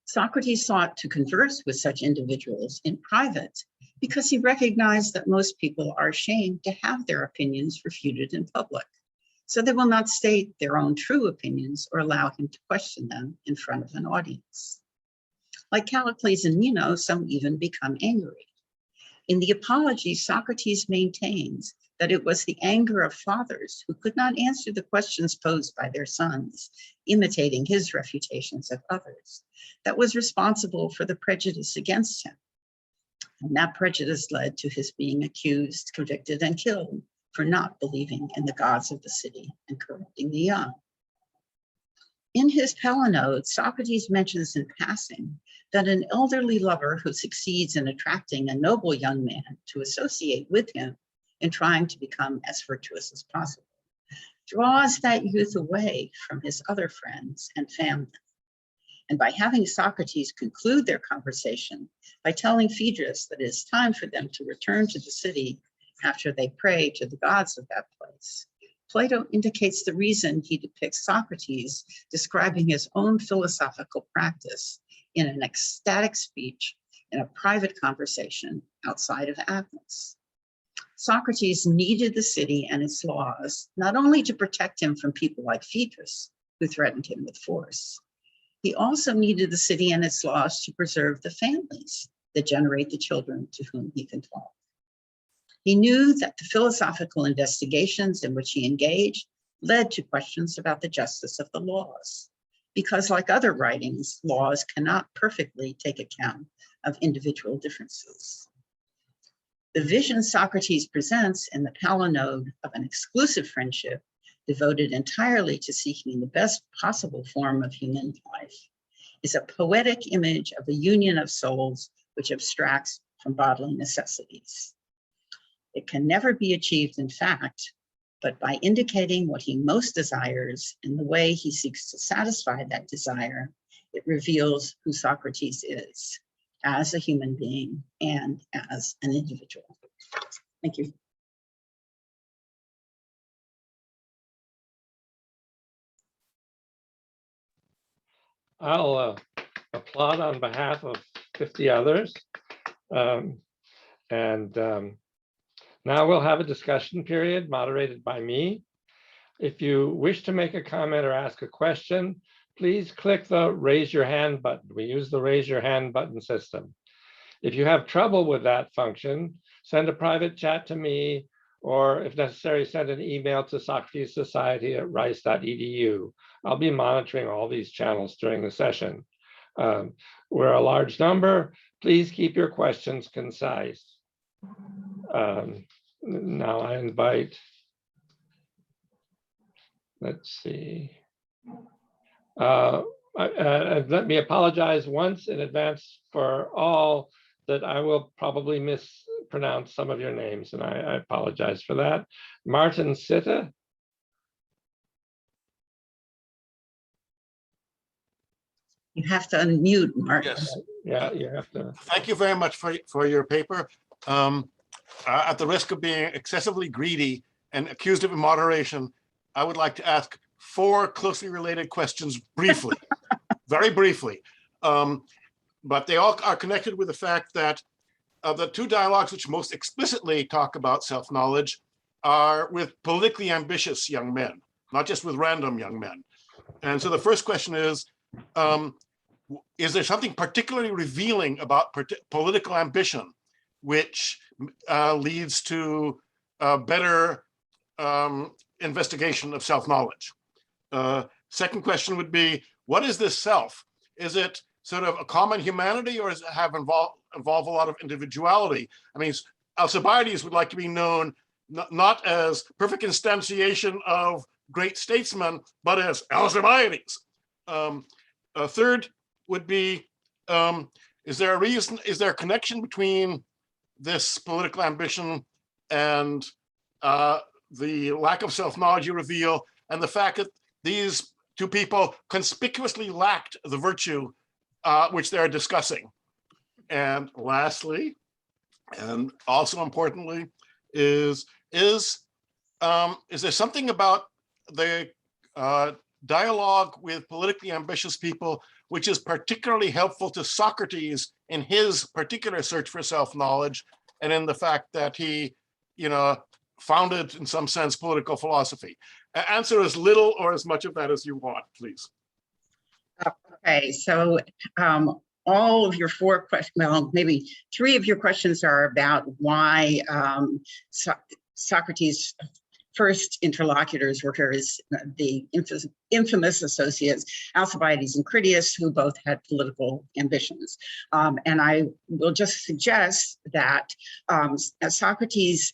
Socrates sought to converse with such individuals in private because he recognized that most people are ashamed to have their opinions refuted in public, so they will not state their own true opinions or allow him to question them in front of an audience. Like Callicles and Meno, some even become angry. In the Apology, Socrates maintains that it was the anger of fathers who could not answer the questions posed by their sons, imitating his refutations of others, that was responsible for the prejudice against him. And that prejudice led to his being accused, convicted, and killed for not believing in the gods of the city and corrupting the young. In his Palinode, Socrates mentions in passing that an elderly lover who succeeds in attracting a noble young man to associate with him in trying to become as virtuous as possible draws that youth away from his other friends and family. And by having Socrates conclude their conversation by telling Phaedrus that it is time for them to return to the city after they pray to the gods of that place, Plato indicates the reason he depicts Socrates describing his own philosophical practice in an ecstatic speech in a private conversation outside of Athens. Socrates needed the city and its laws, not only to protect him from people like Phaedrus, who threatened him with force. He also needed the city and its laws to preserve the families that generate the children to whom he can talk. He knew that the philosophical investigations in which he engaged led to questions about the justice of the laws, because like other writings, laws cannot perfectly take account of individual differences. The vision Socrates presents in the Palinode of an exclusive friendship devoted entirely to seeking the best possible form of human life is a poetic image of a union of souls which abstracts from bodily necessities. It can never be achieved in fact, but by indicating what he most desires and the way he seeks to satisfy that desire, it reveals who Socrates is as a human being and as an individual. Thank you. I'll applaud on behalf of 50 others. Now we'll have a discussion period moderated by me. If you wish to make a comment or ask a question, please click the raise your hand button. We use the raise your hand button system. If you have trouble with that function, send a private chat to me, or if necessary, send an email to socratessociety@rice.edu. I'll be monitoring all these channels during the session. We're a large number. Please keep your questions concise. Now I invite, let's see. Let me apologize once in advance for all that I will probably mispronounce some of your names, and I apologize for that. Martin Sitte. You have to unmute, Martin. Yes. Yeah, you have to. Thank you very much for your paper. At the risk of being excessively greedy and accused of immoderation, I would like to ask 4 closely related questions briefly, very briefly. But they all are connected with the fact that the 2 dialogues which most explicitly talk about self-knowledge are with politically ambitious young men, not just with random young men. And so the first question is there something particularly revealing about political ambition which leads to better investigation of self-knowledge? Second question would be, what is this self? Is it sort of a common humanity, or does it involve a lot of individuality? I mean, Alcibiades would like to be known not as perfect instantiation of great statesmen, but as Alcibiades. A third would be, is there a connection between this political ambition and the lack of self-knowledge you reveal, and the fact that these two people conspicuously lacked the virtue which they're discussing? And lastly, and also importantly, is there something about the dialogue with politically ambitious people which is particularly helpful to Socrates in his particular search for self-knowledge, and in the fact that he, founded in some sense political philosophy? Answer as little or as much of that as you want, please. Okay, so all of your four questions, well, maybe three of your questions are about why Socrates' first interlocutors were the infamous associates, Alcibiades and Critias, who both had political ambitions. And I will just suggest that as Socrates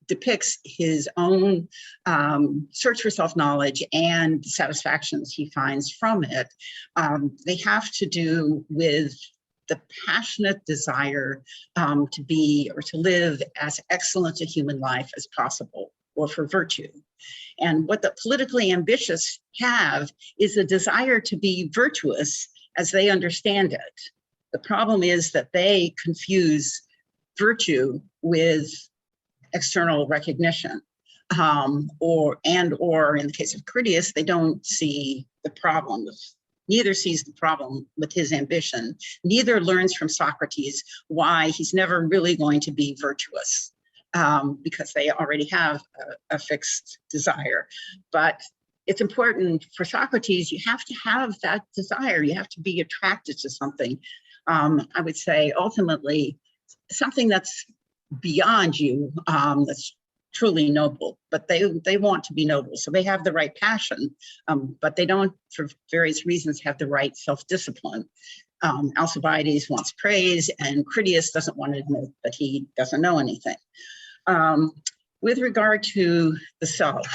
depicts his own search for self-knowledge and satisfactions he finds from it, they have to do with the passionate desire to be or to live as excellent a human life as possible, or for virtue. And what the politically ambitious have is a desire to be virtuous as they understand it. The problem is that they confuse virtue with external recognition, or in the case of Critias, they don't see the problem. Neither sees the problem with his ambition. Neither learns from Socrates why he's never really going to be virtuous, because they already have a fixed desire. But it's important for Socrates, you have to have that desire. You have to be attracted to something. I would say ultimately something that's beyond you, that's truly noble, but they want to be noble. So they have the right passion, but they don't, for various reasons, have the right self-discipline. Alcibiades wants praise, and Critias doesn't want to admit that he doesn't know anything. With regard to the self,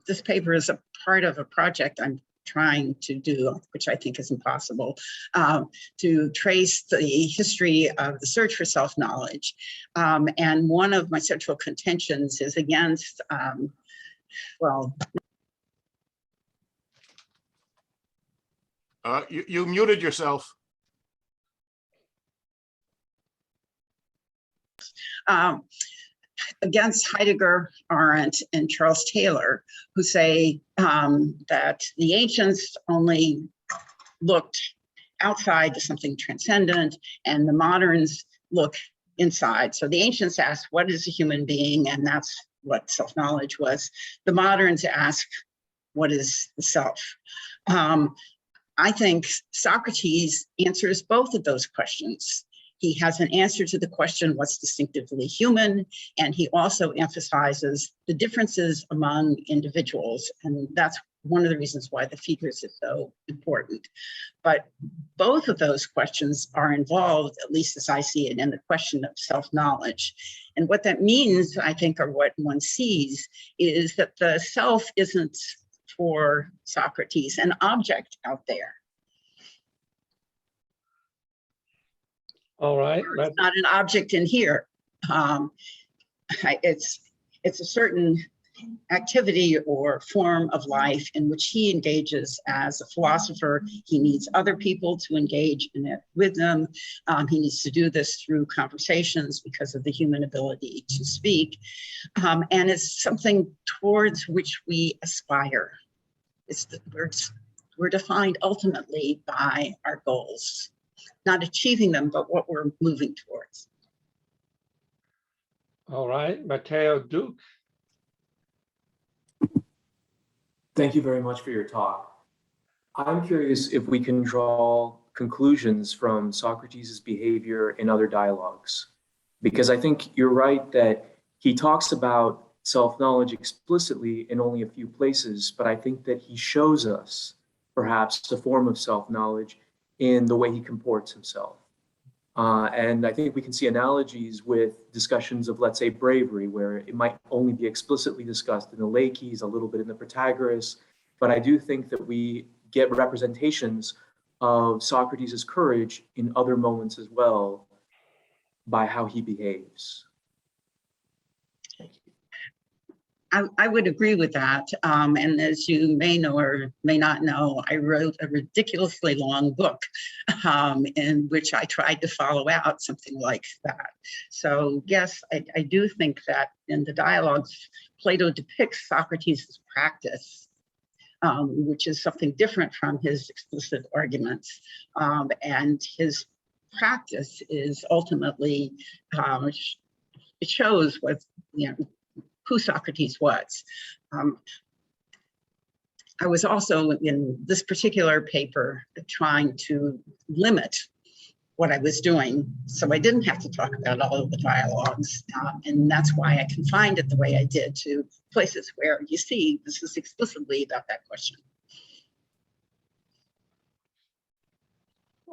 this paper is a part of a project I'm trying to do, which I think is impossible, to trace the history of the search for self-knowledge. And one of my central contentions is against, You muted yourself. Against Heidegger, Arendt, and Charles Taylor, who say that the ancients only looked outside to something transcendent, and the moderns look inside. So the ancients asked, what is a human being? And that's what self-knowledge was. The moderns ask, what is the self? I think Socrates answers both of those questions. He has an answer to the question, what's distinctively human? And he also emphasizes the differences among individuals. And that's one of the reasons why the fidris is so important. But both of those questions are involved, at least as I see it, in the question of self-knowledge. And what that means, I think, or what one sees, is that the self isn't, for Socrates, an object out there. All right. It's not an object in here. It's a certain activity or form of life in which he engages as a philosopher. He needs other people to engage in it with them. He needs to do this through conversations because of the human ability to speak. And it's something towards which we aspire. We're defined ultimately by our goals. Not achieving them, but what we're moving towards. All right, Matteo Duke. Thank you very much for your talk. I'm curious if we can draw conclusions from Socrates' behavior in other dialogues, because I think you're right that he talks about self-knowledge explicitly in only a few places, but I think that he shows us perhaps a form of self-knowledge in the way he comports himself. And I think we can see analogies with discussions of, let's say, bravery, where it might only be explicitly discussed in the Laches, a little bit in the Protagoras. But I do think that we get representations of Socrates' courage in other moments as well by how he behaves. I would agree with that. And as you may know or may not know, I wrote a ridiculously long book in which I tried to follow out something like that. So yes, I do think that in the dialogues, Plato depicts Socrates' practice, which is something different from his explicit arguments. And his practice is ultimately, it shows what, who Socrates was. I was also in this particular paper trying to limit what I was doing, so I didn't have to talk about all of the dialogues, and that's why I confined it the way I did to places where you see this is explicitly about that question.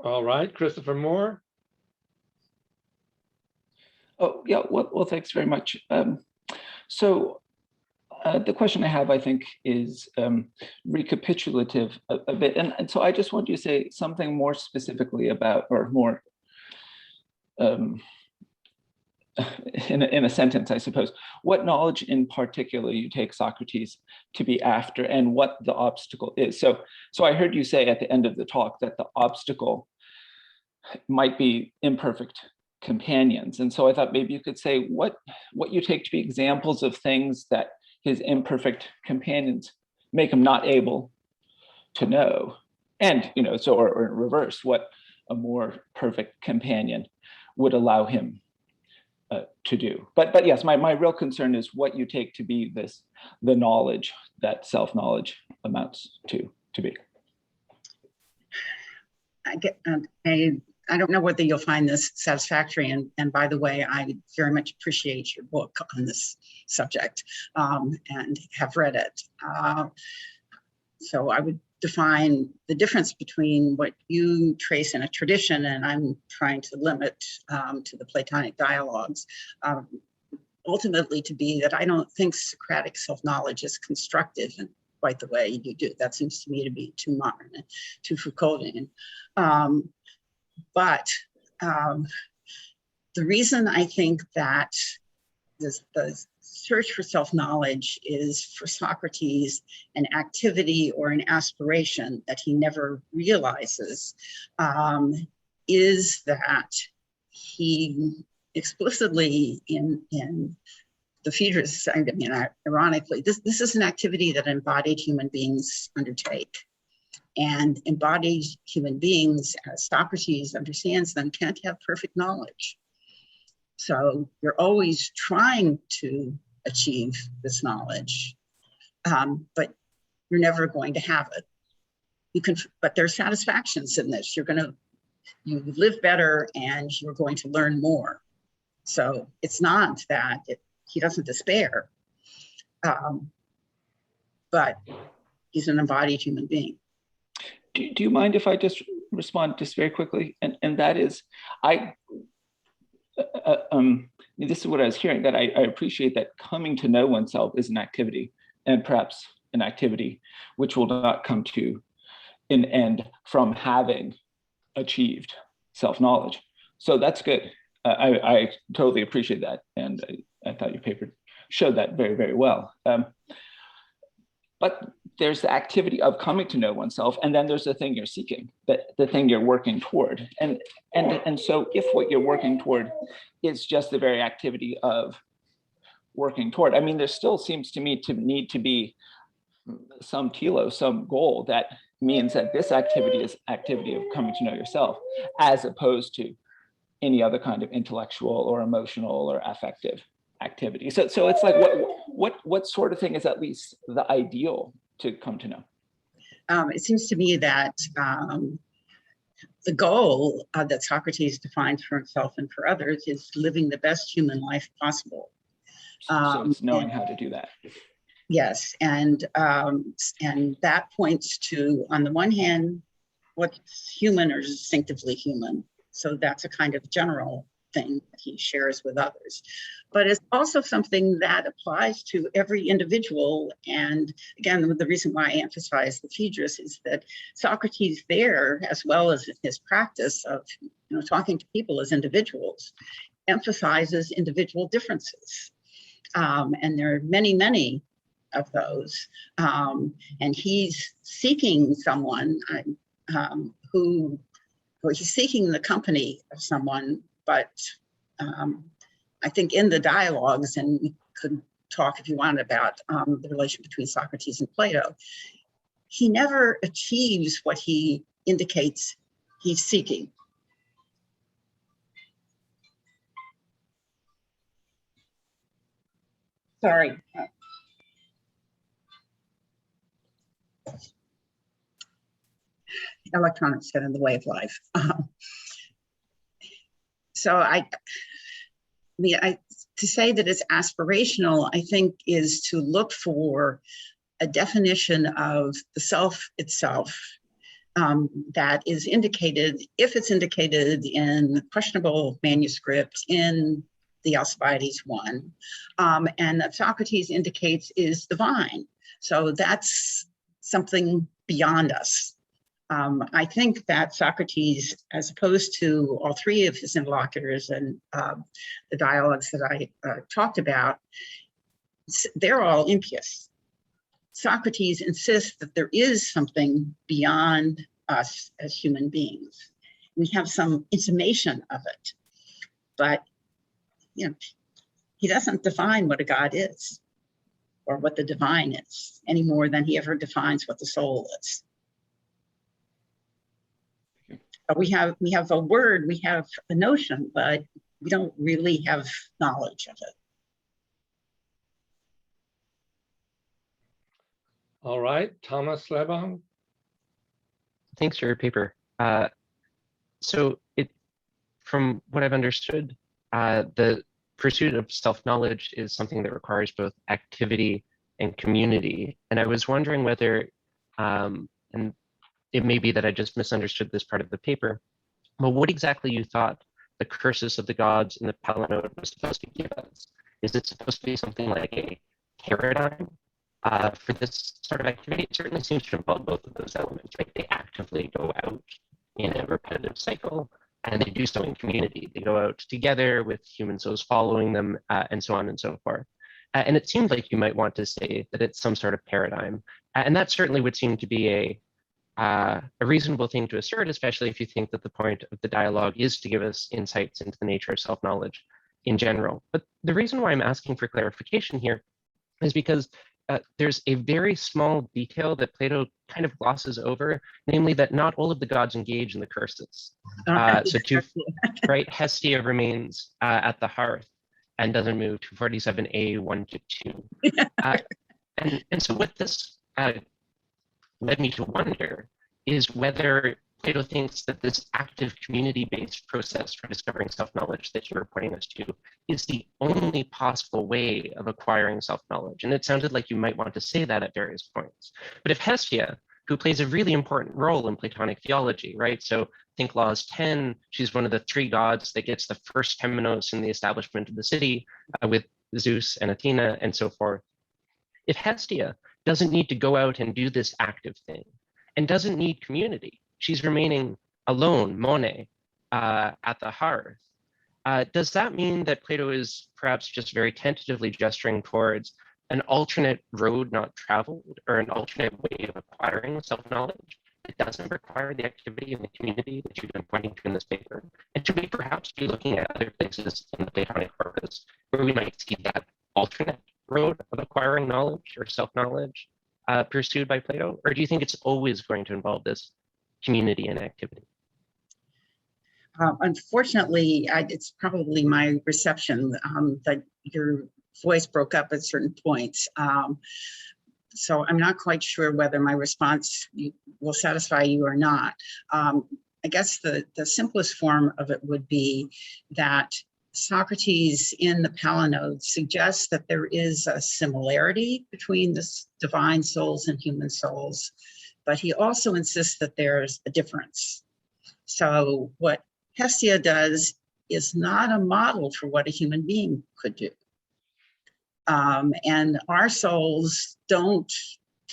All right, Christopher Moore. Oh, yeah, well, thanks very much. So the question I have, I think, is recapitulative a bit. And so I just want you to say something more specifically about, or more in a sentence, I suppose, what knowledge in particular you take Socrates to be after and what the obstacle is. So I heard you say at the end of the talk that the obstacle might be imperfect companions. And so I thought maybe you could say what you take to be examples of things that his imperfect companions make him not able to know. And, so, or in reverse, what a more perfect companion would allow him to do. But yes, my real concern is what you take to be the knowledge that self-knowledge amounts to be. I don't know whether you'll find this satisfactory. And by the way, I very much appreciate your book on this subject and have read it. So I would define the difference between what you trace in a tradition, and I'm trying to limit to the Platonic dialogues, ultimately to be that I don't think Socratic self-knowledge is constructive in quite the way you do. That seems to me to be too modern, too Foucauldian. But the reason I think that the search for self-knowledge is for Socrates an activity or an aspiration that he never realizes is that he explicitly in the Phaedrus, I mean, ironically, this is an activity that embodied human beings undertake. And embodied human beings, as Socrates understands them, can't have perfect knowledge. So you're always trying to achieve this knowledge, but you're never going to have it. You can, but there's satisfactions in this. You live better and you're going to learn more. So it's not that he doesn't despair, but he's an embodied human being. Do you mind if I just respond just very quickly? And that is, this is what I was hearing, that I appreciate that coming to know oneself is an activity, and perhaps an activity which will not come to an end from having achieved self-knowledge. So that's good. I totally appreciate that. And I thought your paper showed that very, very well. But there's the activity of coming to know oneself, and then there's the thing you're seeking, the thing you're working toward. And so if what you're working toward is just the very activity of working toward, I mean, there still seems to me to need to be some telos, some goal that means that this activity is activity of coming to know yourself, as opposed to any other kind of intellectual or emotional or affective activity. So it's like what sort of thing is at least the ideal to come to know? It seems to me that the goal that Socrates defines for himself and for others is living the best human life possible. So it's knowing how to do that. Yes, and that points to, on the one hand, what's human or distinctively human. So that's a kind of general thing that he shares with others. But it's also something that applies to every individual. And again, the reason why I emphasize the Phaedrus is that Socrates there, as well as his practice of talking to people as individuals, emphasizes individual differences. And there are many, many of those. And he's seeking someone he's seeking the company of someone, but I think in the dialogues, and we could talk if you want about the relation between Socrates and Plato, he never achieves what he indicates he's seeking. Sorry. Electronics get in the way of life. To say that it's aspirational, I think, is to look for a definition of the self itself that is indicated, if it's indicated in questionable manuscripts in the Alcibiades I, and that Socrates indicates is divine. So that's something beyond us. I think that Socrates, as opposed to all three of his interlocutors and the dialogues that I talked about, they're all impious. Socrates insists that there is something beyond us as human beings. We have some intimation of it, but he doesn't define what a God is or what the divine is any more than he ever defines what the soul is. We have a word, we have a notion, but we don't really have knowledge of it. All right, Thomas Lebon. Thanks for your paper. So from what I've understood, the pursuit of self-knowledge is something that requires both activity and community. And I was wondering whether, and it may be that I just misunderstood this part of the paper, but what exactly you thought the cursus of the gods in the Palinode was supposed to give us? Is it supposed to be something like a paradigm for this sort of activity? It certainly seems to involve both of those elements, right? They actively go out in a repetitive cycle, and they do so in community. They go out together with human souls following them, and so on and so forth. And it seemed like you might want to say that it's some sort of paradigm. And that certainly would seem to be a reasonable thing to assert, especially if you think that the point of the dialogue is to give us insights into the nature of self-knowledge in general. But the reason why I'm asking for clarification here is because there's a very small detail that Plato kind of glosses over, namely that not all of the gods engage in the curses. Right, Hestia remains at the hearth and doesn't move to 47a 1-2. And so what this led me to wonder is whether Plato thinks that this active community-based process for discovering self-knowledge that you're pointing us to is the only possible way of acquiring self-knowledge. And it sounded like you might want to say that at various points. But if Hestia, who plays a really important role in Platonic theology, right? So think Laws 10, she's one of the three gods that gets the first temenos in the establishment of the city with Zeus and Athena and so forth. If Hestia doesn't need to go out and do this active thing and doesn't need community, she's remaining alone, mone, at the hearth. Does that mean that Plato is perhaps just very tentatively gesturing towards an alternate road not traveled, or an alternate way of acquiring self-knowledge that doesn't require the activity in the community that you've been pointing to in this paper? And should we perhaps be looking at other places in the Platonic corpus where we might see that alternate road of acquiring knowledge or self-knowledge pursued by Plato? Or do you think it's always going to involve this community and activity? Unfortunately, it's probably my reception that your voice broke up at certain points. So I'm not quite sure whether my response will satisfy you or not. I guess the simplest form of it would be that Socrates in the Palinode suggests that there is a similarity between the divine souls and human souls, but he also insists that there's a difference. So what Hestia does is not a model for what a human being could do. And our souls don't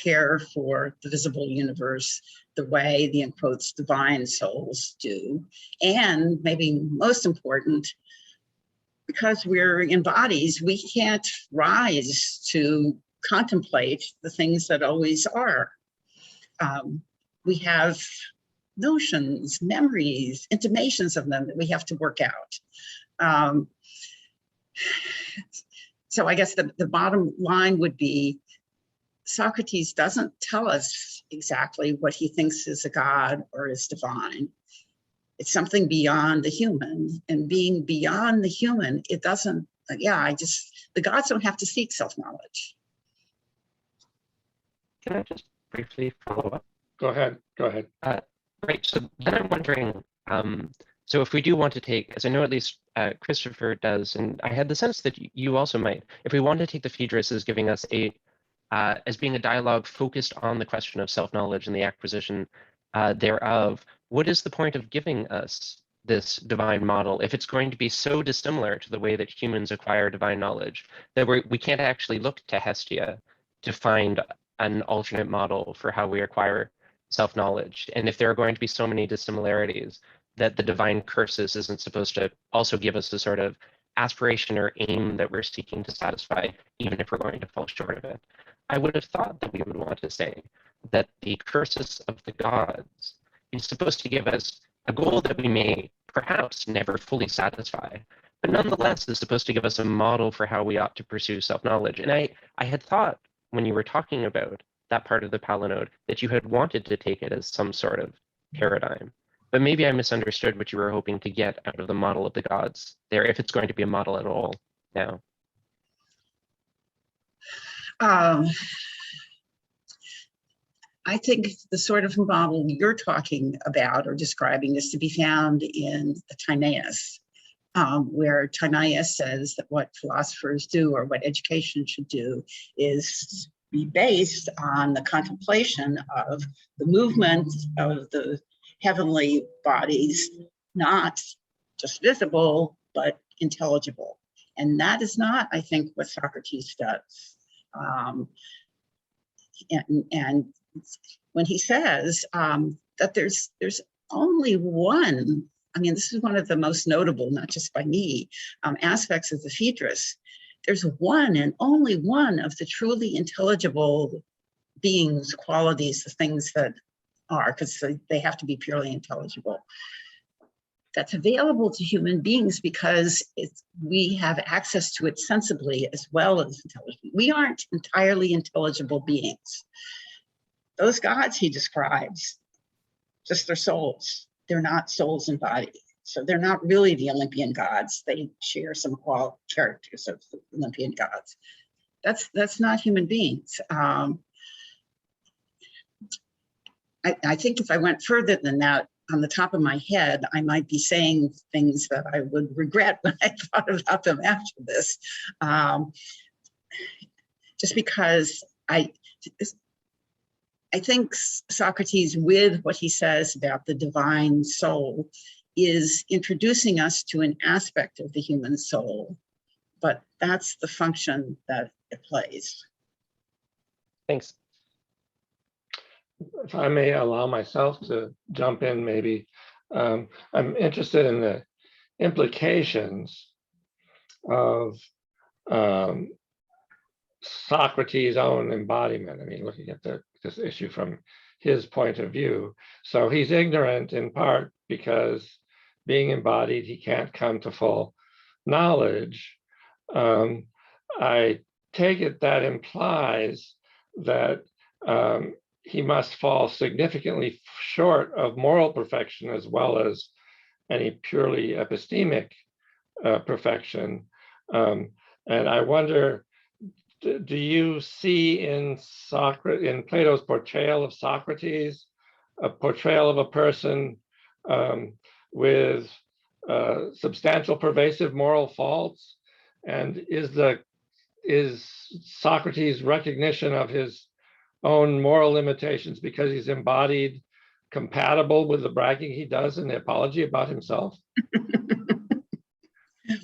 care for the visible universe the way the, in quotes, divine souls do. And maybe most important, because we're in bodies, we can't rise to contemplate the things that always are. We have notions, memories, intimations of them that we have to work out. So I guess the bottom line would be Socrates doesn't tell us exactly what he thinks is a god or is divine. It's something beyond the human, and being beyond the human, it doesn't, the gods don't have to seek self-knowledge. Can I just briefly follow up? Go ahead. Right, so then I'm wondering, so if we do want to take, as I know at least Christopher does, and I had the sense that you also might, if we want to take the Phaedrus as giving us as being a dialogue focused on the question of self-knowledge and the acquisition thereof, what is the point of giving us this divine model if it's going to be so dissimilar to the way that humans acquire divine knowledge that we can't actually look to Hestia to find an alternate model for how we acquire self-knowledge? And if there are going to be so many dissimilarities, that the divine cursus isn't supposed to also give us a sort of aspiration or aim that we're seeking to satisfy, even if we're going to fall short of it. I would have thought that we would want to say that the cursus of the gods is supposed to give us a goal that we may perhaps never fully satisfy, but nonetheless is supposed to give us a model for how we ought to pursue self-knowledge. And I had thought when you were talking about that part of the palinode that you had wanted to take it as some sort of paradigm. But maybe I misunderstood what you were hoping to get out of the model of the gods there, if it's going to be a model at all now. I think the sort of model you're talking about or describing is to be found in the Timaeus, where Timaeus says that what philosophers do or what education should do is be based on the contemplation of the movement of the heavenly bodies, not just visible, but intelligible. And that is not, I think, what Socrates does. And when he says that there's only one, I mean, this is one of the most notable, not just by me, aspects of the Phaedrus. There's one and only one of the truly intelligible beings, qualities, the things that are, because they have to be purely intelligible, that's available to human beings because we have access to it sensibly as well as intelligently. We aren't entirely intelligible beings. Those gods he describes, just their souls. They're not souls and bodies. So they're not really the Olympian gods. They share some characters of the Olympian gods. That's not human beings. I think if I went further than that, on the top of my head, I might be saying things that I would regret when I thought about them after this. Just because I think Socrates, with what he says about the divine soul, is introducing us to an aspect of the human soul, but that's the function that it plays. Thanks. If I may allow myself to jump in, maybe. I'm interested in the implications of Socrates' own embodiment. I mean, looking at this issue from his point of view. So he's ignorant in part because being embodied, he can't come to full knowledge. I take it that implies that he must fall significantly short of moral perfection as well as any purely epistemic perfection. And I wonder, do you see in Plato's portrayal of Socrates, a portrayal of a person with substantial pervasive moral faults? And is Socrates' recognition of his own moral limitations because he's embodied compatible with the bragging he does in the Apology about himself?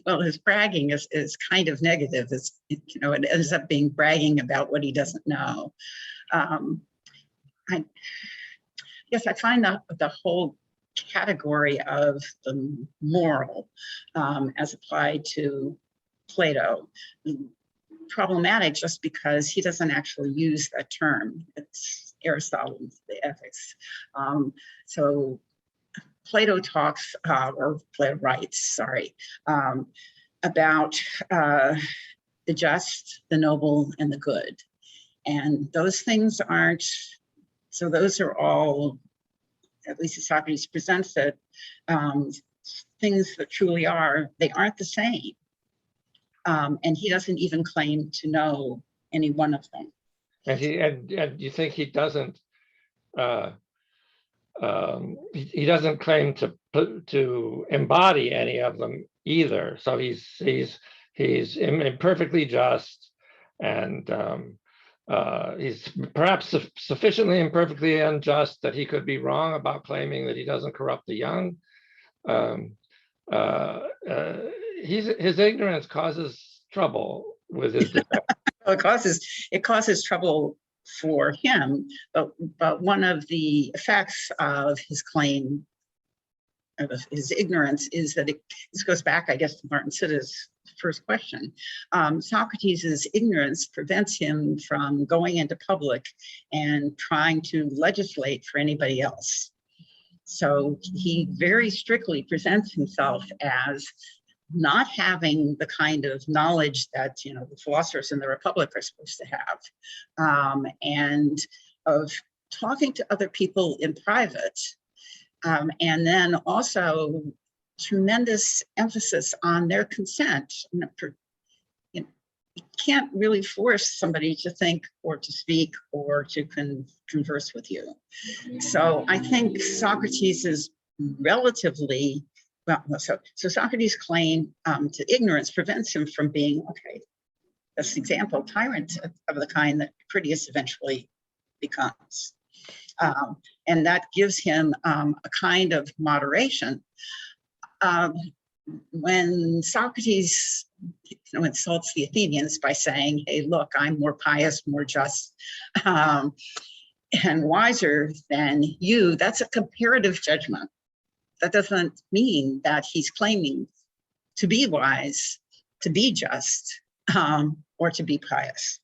Well, his bragging is kind of negative. It ends up being bragging about what he doesn't know. I find the whole category of the moral as applied to Plato problematic, just because he doesn't actually use that term. It's Aristotle's the Ethics. So Plato talks, or Plato writes, sorry, about the just, the noble, and the good. And those things aren't, so those are all, at least as Socrates presents it, things that truly are, they aren't the same. And he doesn't even claim to know any one of them. And you think he doesn't he doesn't claim to embody any of them either. So he's imperfectly just, and he's perhaps sufficiently imperfectly unjust that he could be wrong about claiming that he doesn't corrupt the young. His ignorance causes trouble with his It causes trouble for him, but one of the effects of his claim of his ignorance is that this goes back, I guess, to Martin Sitta's first question. Socrates' ignorance prevents him from going into public and trying to legislate for anybody else. So he very strictly presents himself as not having the kind of knowledge that the philosophers in the Republic are supposed to have, and of talking to other people in private, and then also tremendous emphasis on their consent. You can't really force somebody to think or to speak or to converse with you. So I think Socrates is relatively, so Socrates' claim to ignorance prevents him from being, this example, tyrant of the kind that Critias eventually becomes. And that gives him a kind of moderation. When Socrates insults the Athenians by saying, hey, look, I'm more pious, more just, and wiser than you, that's a comparative judgment. That doesn't mean that he's claiming to be wise, to be just, or to be pious.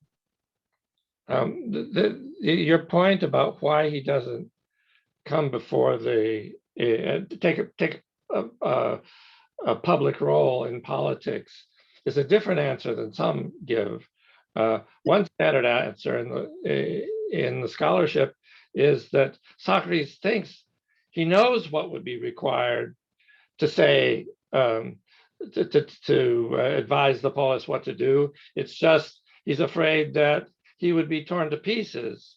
Your point about why he doesn't come before take a public role in politics is a different answer than some give. One standard answer in the scholarship is that Socrates thinks he knows what would be required to say, to advise the polis what to do. It's just he's afraid that he would be torn to pieces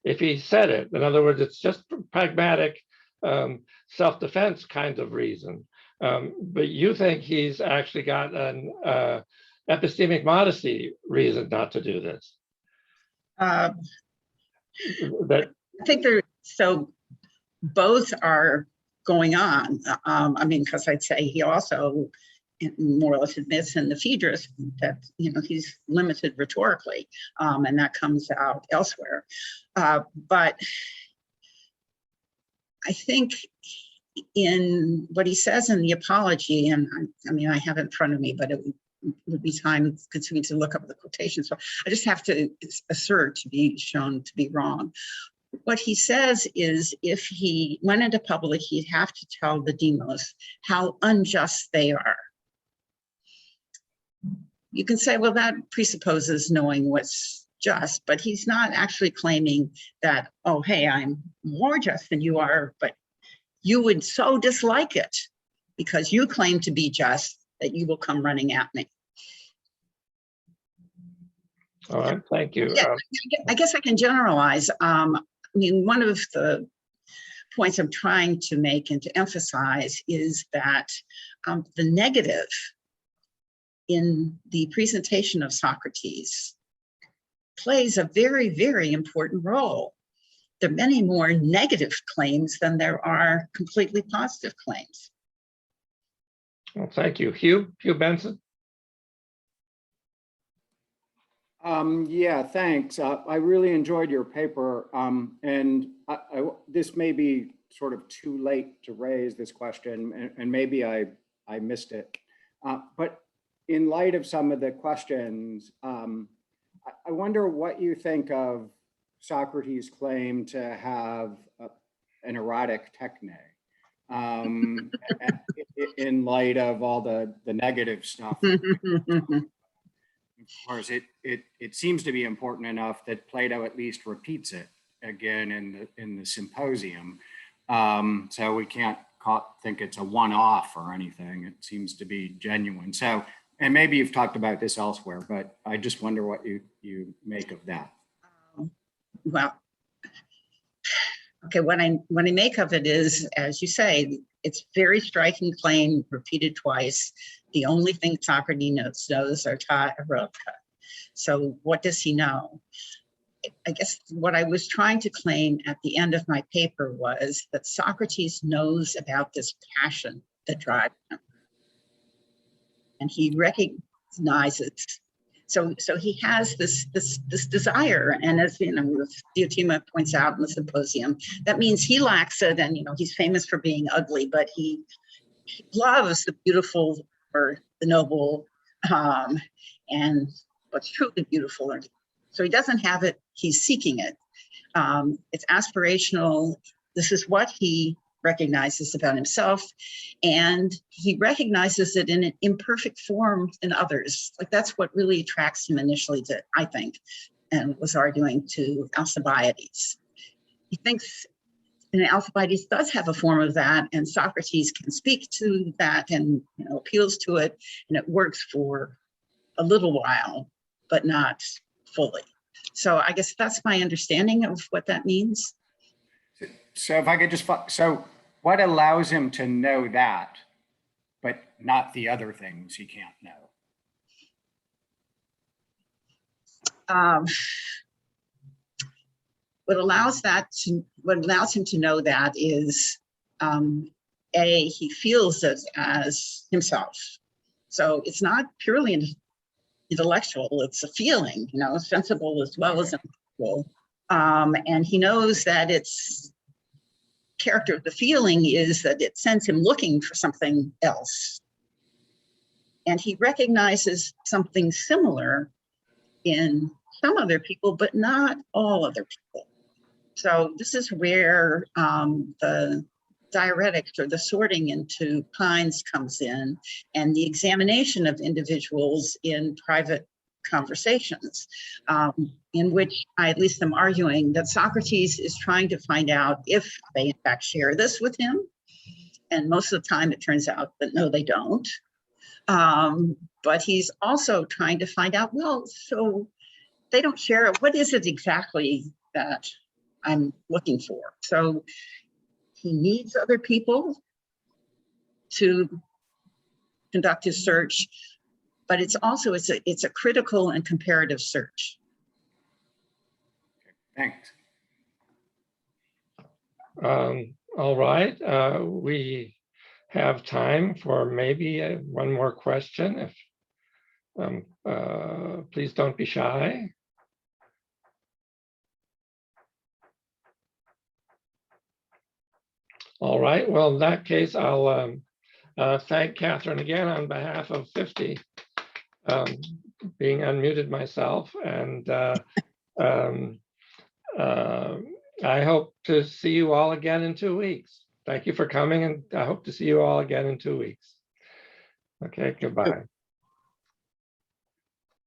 if he said it. In other words, it's just pragmatic self-defense kind of reason. But you think he's actually got an epistemic modesty reason not to do this. I think so both are going on. Because I'd say he also more or less admits in the Phaedrus that he's limited rhetorically, and that comes out elsewhere. But I think in what he says in the Apology, and I have it in front of me, but it would be time consuming to look up the quotation, so I just have to assert to be shown to be wrong. What he says is if he went into public, he'd have to tell the demos how unjust they are. You can say, well, that presupposes knowing what's just, but he's not actually claiming that, oh, hey, I'm more just than you are, but you would so dislike it because you claim to be just that you will come running at me. All right, thank you. Yeah, I guess I can generalize. One of the points I'm trying to make and to emphasize is that the negative in the presentation of Socrates plays a very, very important role. there are many more negative claims than there are completely positive claims. Well, thank you. Hugh Benson. Yeah, thanks. I really enjoyed your paper, and this may be sort of too late to raise this question, and maybe I missed it. But in light of some of the questions, I wonder what you think of Socrates' claim to have an erotic techne, in light of all the negative stuff. Of course, it seems to be important enough that Plato at least repeats it again in the Symposium. So we can't think it's a one-off or anything. It seems to be genuine. So, and maybe you've talked about this elsewhere, but I just wonder what you make of that. Well, okay, what I make of it is, as you say, it's very striking claim, repeated twice. The only thing Socrates knows are ta erotica. So what does he know? I guess what I was trying to claim at the end of my paper was that Socrates knows about this passion that drives him. And he recognizes, so he has this desire, and as Diotima points out in the Symposium, that means he lacks it, and he's famous for being ugly, but he loves the beautiful or the noble, and what's truly beautiful. So he doesn't have it, he's seeking it. It's aspirational. This is what he recognizes about himself, and he recognizes it in an imperfect form in others. Like that's what really attracts him initially to, I think, and was arguing to Alcibiades. He thinks, and Alcibiades does have a form of that, and Socrates can speak to that and appeals to it, and it works for a little while, but not fully. So I guess that's my understanding of what that means. So if I could just, so what allows him to know that, but not the other things he can't know? What allows him to know that is, he feels it as himself. So it's not purely intellectual, it's a feeling, sensible as well as intellectual. And he knows that its character of the feeling is that it sends him looking for something else. And he recognizes something similar in some other people, but not all other people. So this is where the dialectics, or the sorting into kinds, comes in, and the examination of individuals in private conversations, in which I at least am arguing that Socrates is trying to find out if they in fact share this with him. And most of the time it turns out that no, they don't. But he's also trying to find out, well, so they don't share it. What is it exactly that I'm looking for? So he needs other people to conduct his search, but it's also, it's a critical and comparative search. Thanks. All right, we have time for maybe one more question. If please don't be shy. All right, well, in that case, I'll thank Catherine again on behalf of 50, being unmuted myself. And I hope to see you all again in 2 weeks. Thank you for coming, and I hope to see you all again in 2 weeks. Okay, goodbye.